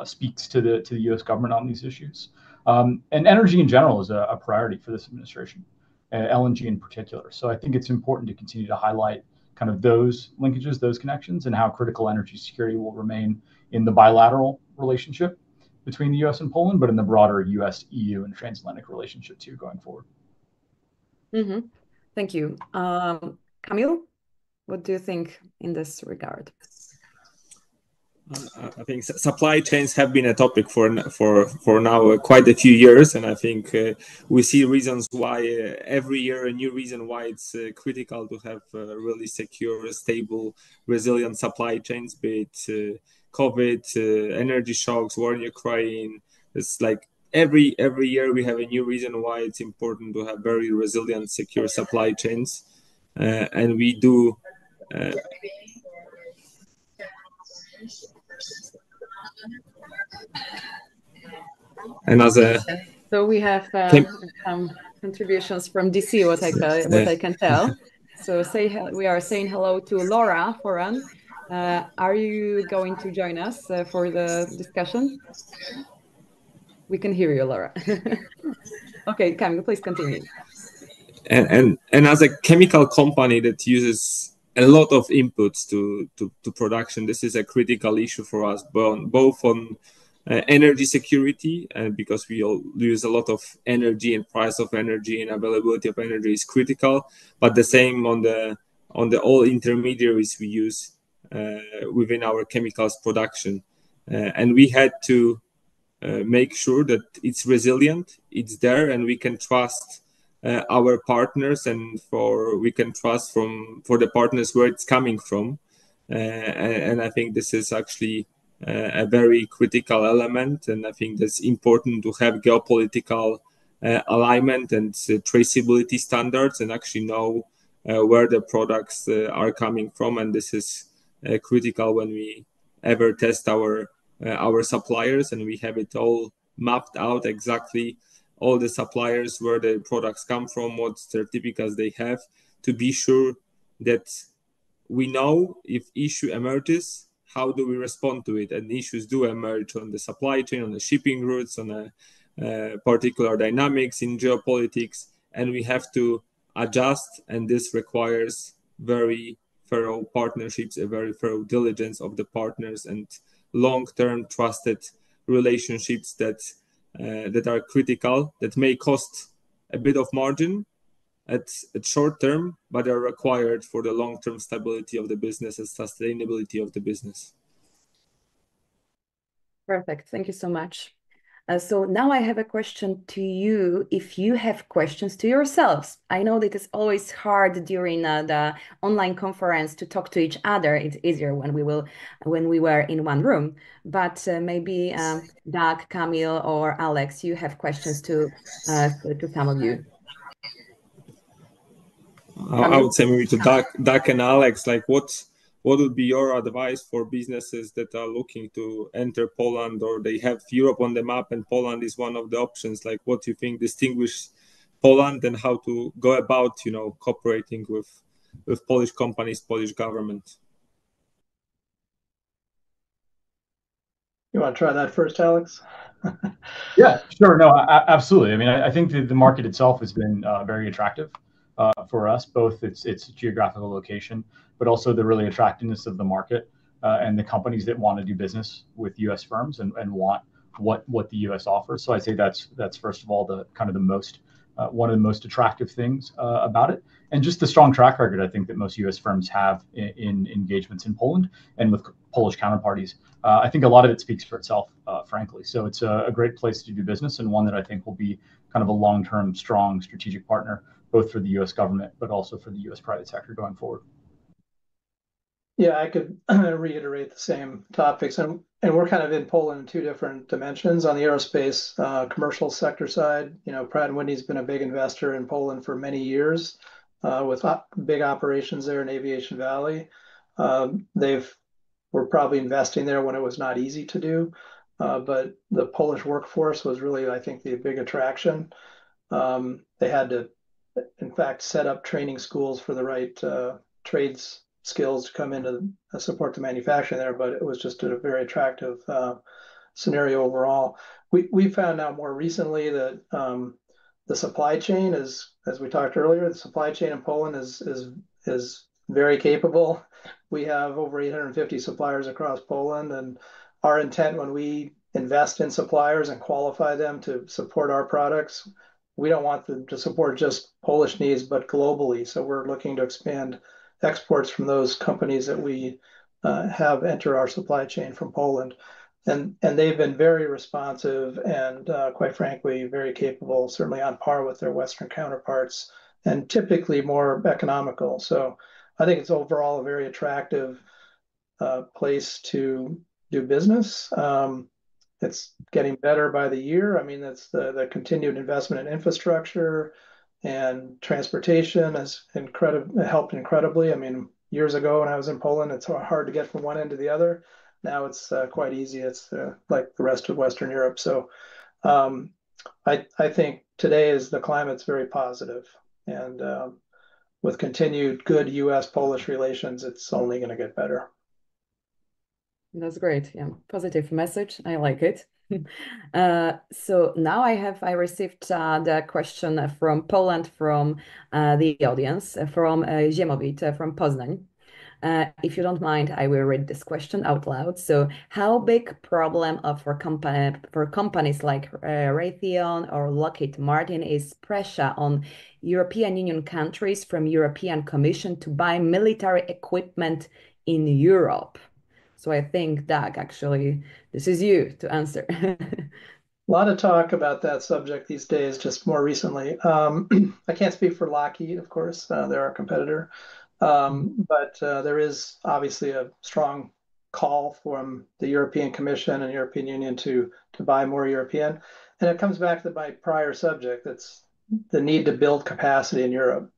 speaks to the U.S. government on these issues. And energy in general is a priority for this administration, LNG in particular. So I think it's important to continue to highlight kind of those linkages, those connections, and how critical energy security will remain in the bilateral relationship between the U.S. and Poland, but in the broader U.S., EU, and transatlantic relationship too going forward. Mm-hmm. Thank you. Camille, what do you think in this regard? I think supply chains have been a topic for now quite a few years, and I think we see reasons why every year a new reason why it's critical to have really secure, stable, resilient supply chains, be it COVID, energy shocks, war in Ukraine, It's like every year we have a new reason why it's important to have very resilient, secure supply chains, and we do. And as a so we have some contributions from DC, what I can tell. So we are saying hello to Laura Foran. Are you going to join us for the discussion? We can hear you, Laura. Okay, Kamil, please continue. And as a chemical company that uses a lot of inputs to production, this is a critical issue for us, both on energy security, and because we all use a lot of energy, and price of energy and availability of energy is critical, but the same on the all intermediaries we use within our chemicals production, and we had to make sure that it's resilient, it's there, and we can trust our partners, and we can trust for the partners where it's coming from, and I think this is actually a very critical element, and I think that's important to have geopolitical alignment and traceability standards, and actually know where the products are coming from, and this is critical when we ever test our suppliers, and we have it all mapped out exactly, all the suppliers, where the products come from, what certificates they have, to be sure that we know if issue emerges, how do we respond to it? And issues do emerge on the supply chain, on the shipping routes, on a particular dynamics in geopolitics, and we have to adjust, and this requires very thorough partnerships, a very thorough diligence of the partners, and long-term trusted relationships that are critical, that may cost a bit of margin at short term, but are required for the long-term stability of the business and sustainability of the business. Perfect. Thank you so much. So now I have a question to you. If you have questions to yourselves, I know that it's always hard during the online conference to talk to each other. It's easier when we were in one room. But maybe Doug, Kamil, or Alex, you have questions to some of you. I would say maybe to Doug and Alex, like what would be your advice for businesses that are looking to enter Poland, or they have Europe on the map and Poland is one of the options? Like, what do you think distinguishes Poland, and how to go about, cooperating with Polish companies, Polish government? You want to try that first, Alex? Yeah, sure. No, absolutely. I mean, I think that the market itself has been very attractive for us, both its geographical location, but also the really attractiveness of the market and the companies that want to do business with U.S. firms and want what the U.S. offers. So I'd say that's first of all the kind of the most one of the most attractive things about it, and just the strong track record I think that most U.S. firms have in engagements in Poland and with Polish counterparties. I think a lot of it speaks for itself, frankly. So it's a great place to do business, and one that I think will be kind of a long-term, strong strategic partner, both for the U.S. government, but also for the U.S. private sector going forward. Yeah, I could reiterate the same topics, and we're kind of in Poland in two different dimensions. On the aerospace commercial sector side, Pratt & Whitney's been a big investor in Poland for many years, with big operations there in Aviation Valley. We're probably investing there when it was not easy to do, but the Polish workforce was really, I think, the big attraction. They had to, in fact, set up training schools for the right trades skills to come in to support the manufacturing there, but it was just a very attractive scenario overall. We found out more recently that the supply chain is, as we talked earlier, the supply chain in Poland is very capable. We have over 850 suppliers across Poland, and our intent when we invest in suppliers and qualify them to support our products, we don't want them to support just Polish needs, but globally. So we're looking to expand exports from those companies that we have enter our supply chain from Poland. And they've been very responsive and quite frankly, very capable, certainly on par with their Western counterparts, and typically more economical. So I think it's overall a very attractive place to do business. it's getting better by the year. I mean, that's the continued investment in infrastructure and transportation has helped incredibly. I mean, years ago when I was in Poland, it's hard to get from one end to the other. Now it's quite easy. It's like the rest of Western Europe. So I think today is the climate's very positive, and with continued good U.S.-Polish relations, it's only going to get better. That's great. Yeah, positive message. I like it. So now I received the question from Poland from the audience from Ziemowit from Poznań. If you don't mind, I will read this question out loud. So, how big problem for companies like Raytheon or Lockheed Martin is pressure on European Union countries from European Commission to buy military equipment in Europe? So I think, Doug, actually, this is you to answer. A lot of talk about that subject these days, just more recently. I can't speak for Lockheed, of course. They're our competitor. But there is obviously a strong call from the European Commission and European Union to buy more European. And it comes back to my prior subject. That's the need to build capacity in Europe.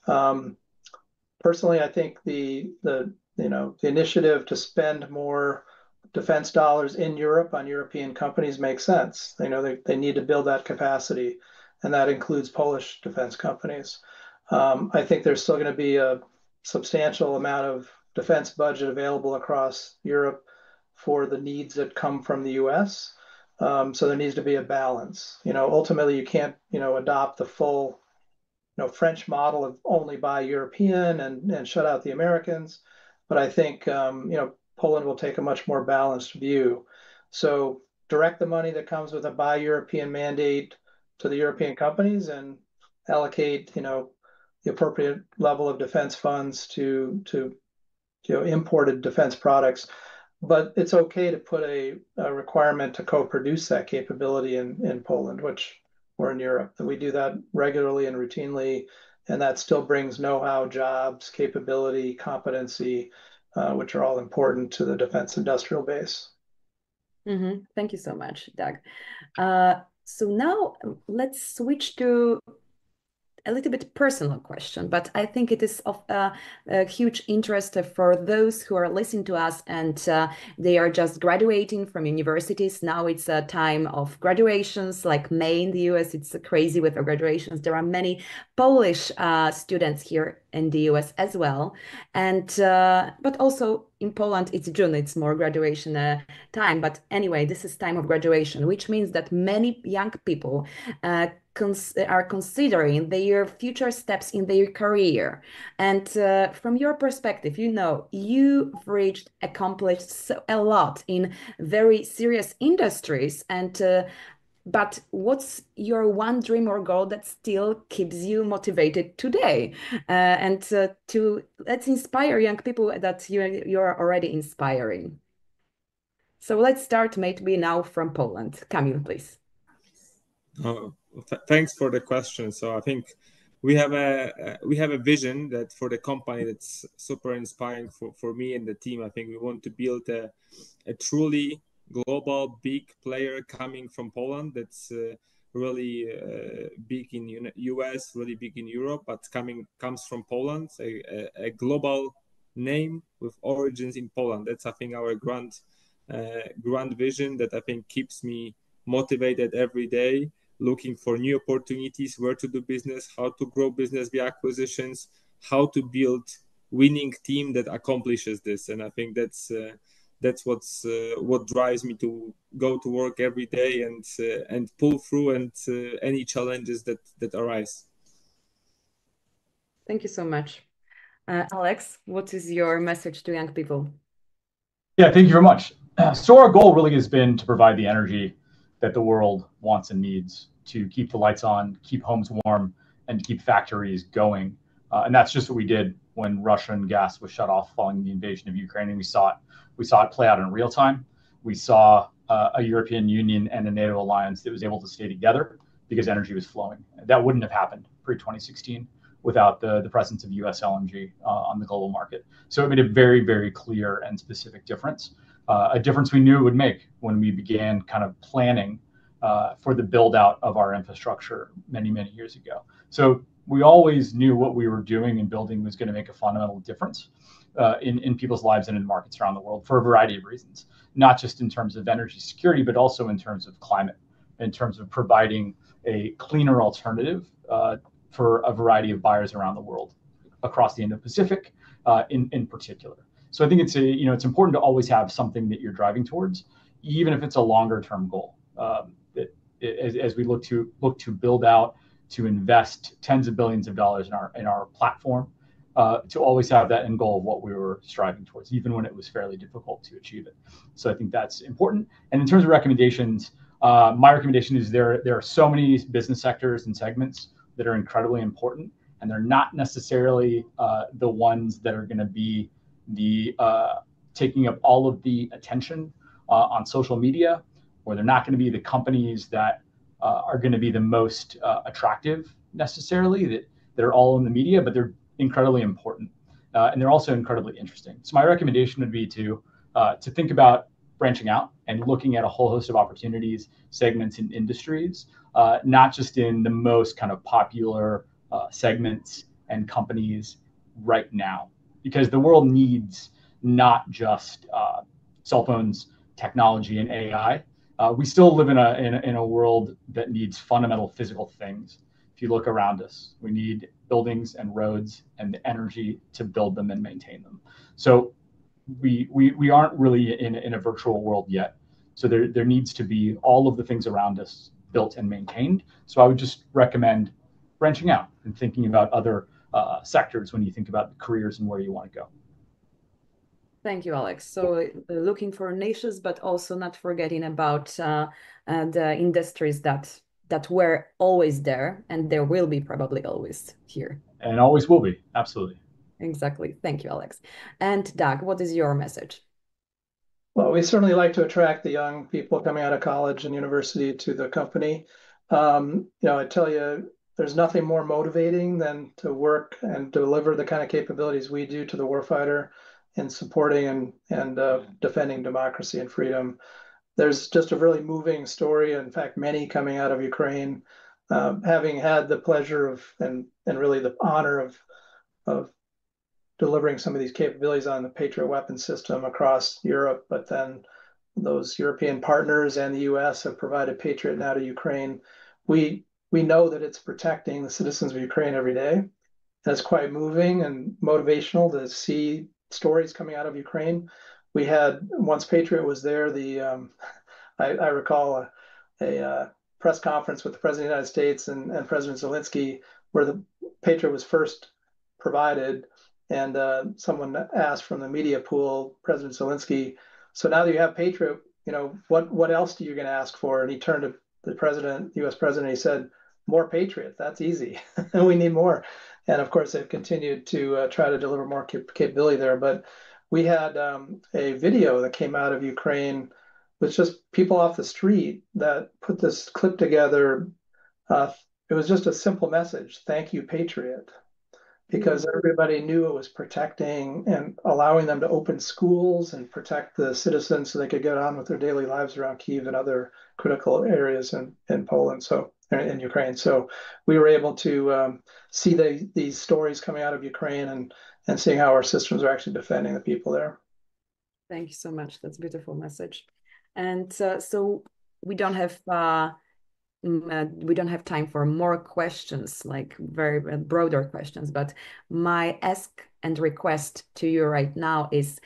Personally, I think the initiative to spend more defense dollars in Europe on European companies makes sense. They need to build that capacity, and that includes Polish defense companies. I think there's still going to be a substantial amount of defense budget available across Europe for the needs that come from the US. So there needs to be a balance. Ultimately, you can't, adopt the full, French model of only buy European and shut out the Americans. But I think, Poland will take a much more balanced view. So direct the money that comes with a buy European mandate to the European companies and allocate, the appropriate level of defense funds to imported defense products. But it's okay to put a requirement to co-produce that capability in Poland, or in Europe. And we do that regularly and routinely, and that still brings know-how, jobs, capability, competency, which are all important to the defense industrial base. Thank you so much, Doug. So now let's switch to a little bit personal question, but I think it is of a huge interest for those who are listening to us and they are just graduating from universities. Now it's a time of graduations, like May in the US, it's crazy with the graduations. There are many Polish students here in the US as well. And but also in Poland, it's June, it's more graduation time. But anyway, this is time of graduation, which means that many young people are considering their future steps in their career. And from your perspective, you've accomplished a lot in very serious industries. And but what's your one dream or goal that still keeps you motivated today? Let's inspire young people that you're already inspiring. So let's start maybe now from Poland. Kamil, please. Thanks for the question. So I think we have a vision that for the company that's super inspiring for me and the team. I think we want to build a truly global big player coming from Poland that's really big in US, really big in Europe, but comes from Poland, a global name with origins in Poland. That's, I think, our grand vision that I think keeps me motivated every day, looking for new opportunities, where to do business, how to grow business via acquisitions, how to build winning team that accomplishes this. And I think that's what drives me to go to work every day and pull through any challenges that arise. Thank you so much. Alex, what is your message to young people? Yeah, thank you very much. So our goal really has been to provide the energy that the world wants and needs to keep the lights on, keep homes warm, and to keep factories going. And that's just what we did when Russian gas was shut off following the invasion of Ukraine. And we saw it play out in real time. We saw a European Union and a NATO alliance that was able to stay together because energy was flowing. That wouldn't have happened pre-2016 without the presence of US LNG on the global market. So it made a very, very clear and specific difference. a difference we knew it would make when we began kind of planning for the build out of our infrastructure many, many years ago. So we always knew what we were doing and building was going to make a fundamental difference in people's lives and in markets around the world for a variety of reasons, not just in terms of energy security, but also in terms of climate, in terms of providing a cleaner alternative for a variety of buyers around the world, across the Indo-Pacific in particular. So I think it's it's important to always have something that you're driving towards, even if it's a longer term goal. As we look to build out, to invest tens of billions of dollars in our platform, to always have that end goal of what we were striving towards, even when it was fairly difficult to achieve it. So I think that's important. And in terms of recommendations, my recommendation is there are so many business sectors and segments that are incredibly important, and they're not necessarily the ones that are going to be the taking up all of the attention on social media, or they're not going to be the companies that are going to be the most attractive necessarily, that are all in the media, but they're incredibly important, and they're also incredibly interesting. So my recommendation would be to think about branching out and looking at a whole host of opportunities, segments, and industries, not just in the most kind of popular segments and companies right now, because the world needs not just cell phones, technology, and AI. We still live in a world that needs fundamental physical things. If you look around us, we need buildings and roads and the energy to build them and maintain them. So we aren't really in a virtual world yet. So there needs to be all of the things around us built and maintained. So I would just recommend branching out and thinking about other sectors when you think about careers and where you want to go. Thank you, Alex. So looking for niches, but also not forgetting about the industries that were always there, and there will be probably always here. And always will be, absolutely. Exactly. Thank you, Alex. And Doug, what is your message? Well, we certainly like to attract the young people coming out of college and university to the company. I tell you, there's nothing more motivating than to work and deliver the kind of capabilities we do to the warfighter in supporting and defending democracy and freedom. There's just a really moving story. In fact, many coming out of Ukraine, having had the pleasure of and really the honor of delivering some of these capabilities on the Patriot weapon system across Europe, but then those European partners and the US have provided Patriot now to Ukraine. We know that it's protecting the citizens of Ukraine every day. And it's quite moving and motivational to see stories coming out of Ukraine. We had, once Patriot was there, I recall a press conference with the President of the United States and President Zelensky, where the Patriot was first provided. And someone asked from the media pool, President Zelensky, so now that you have Patriot, what else are you going to ask for? And he turned to the president, U.S. president, he said, more Patriot. That's easy. And we need more. And of course, they've continued to try to deliver more capability there. But we had a video that came out of Ukraine with just people off the street that put this clip together. It was just a simple message. Thank you, Patriot. Because everybody knew it was protecting and allowing them to open schools and protect the citizens so they could get on with their daily lives around Kyiv and other critical areas in Poland, so in Ukraine. So we were able to see these stories coming out of Ukraine and seeing how our systems are actually defending the people there. Thank you so much. That's a beautiful message. And so we don't have time for more questions, like very broader questions, but my ask and request to you right now is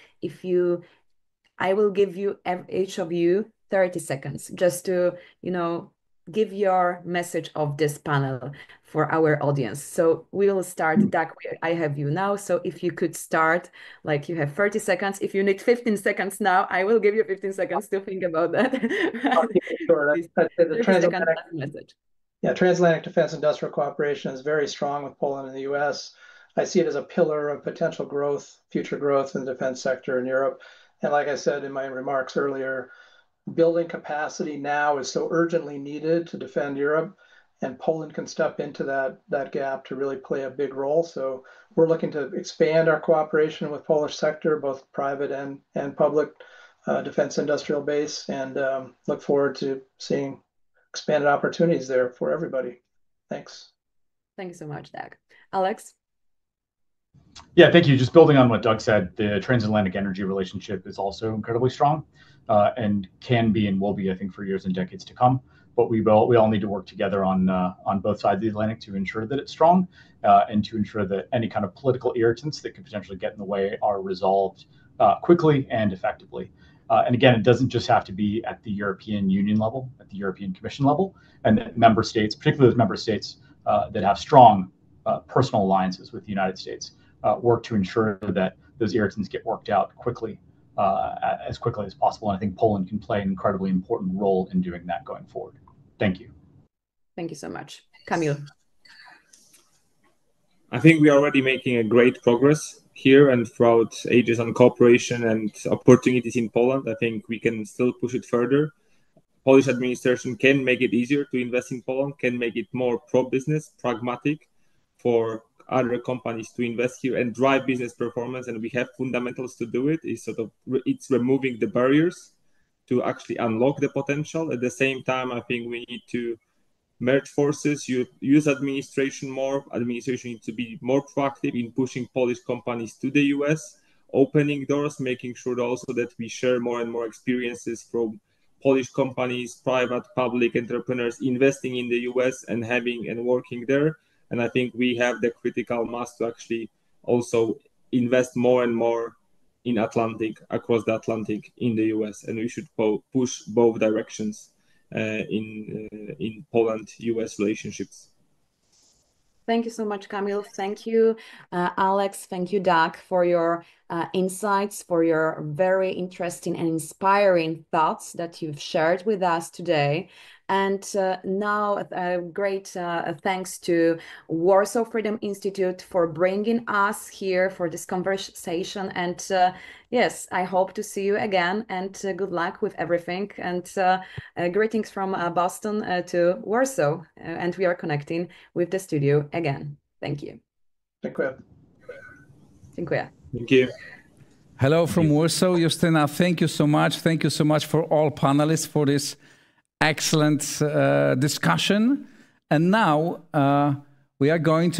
I will give you, each of you, 30 seconds just to, give your message of this panel for our audience. So we will start, Doug, I have you now. So if you could start, like you have 30 seconds. If you need 15 seconds now, I will give you 15 seconds to think about that. Sure. The transatlantic message. Yeah, transatlantic defense industrial cooperation is very strong with Poland and the US. I see it as a pillar of potential growth, future growth in the defense sector in Europe. And like I said in my remarks earlier, building capacity now is so urgently needed to defend Europe, and Poland can step into that gap to really play a big role. So we're looking to expand our cooperation with Polish sector, both private and public, defense industrial base, and look forward to seeing expanded opportunities there for everybody. Thanks. Thank you so much, Doug. Alex? Yeah, thank you. Just building on what Doug said, the transatlantic energy relationship is also incredibly strong and can be and will be, I think, for years and decades to come. But we all need to work together on both sides of the Atlantic to ensure that it's strong and to ensure that any kind of political irritants that could potentially get in the way are resolved quickly and effectively. And again, it doesn't just have to be at the European Union level, at the European Commission level, and that member states, particularly those member states that have strong personal alliances with the United States, work to ensure that those irritants get worked out quickly as possible. And I think Poland can play an incredibly important role in doing that going forward. Thank you. Thank you so much. Kamil? I think we are already making a great progress here and throughout ages on cooperation and opportunities in Poland. I think we can still push it further. Polish administration can make it easier to invest in Poland, can make it more pro-business, pragmatic for other companies to invest here and drive business performance. And we have fundamentals to do it. It's removing the barriers to actually unlock the potential. At the same time, I think we need to merge forces, use administration more. Administration needs to be more proactive in pushing Polish companies to the US, opening doors, making sure also that we share more and more experiences from Polish companies, private, public entrepreneurs investing in the US and having and working there. And I think we have the critical mass to actually also invest more and more in across the Atlantic in the US. And we should push both directions in Poland-US relationships. Thank you so much, Kamil. Thank you, Alex. Thank you, Doug, for your insights, for your very interesting and inspiring thoughts that you've shared with us today. And now, great thanks to Warsaw Freedom Institute for bringing us here for this conversation. And yes, I hope to see you again, and good luck with everything. And greetings from Boston to Warsaw. And we are connecting with the studio again. Thank you. Dziękuję. Dziękuję. Thank you. Hello from Warsaw, Justyna. Thank you so much. Thank you so much for all panelists for this excellent discussion. And now we are going to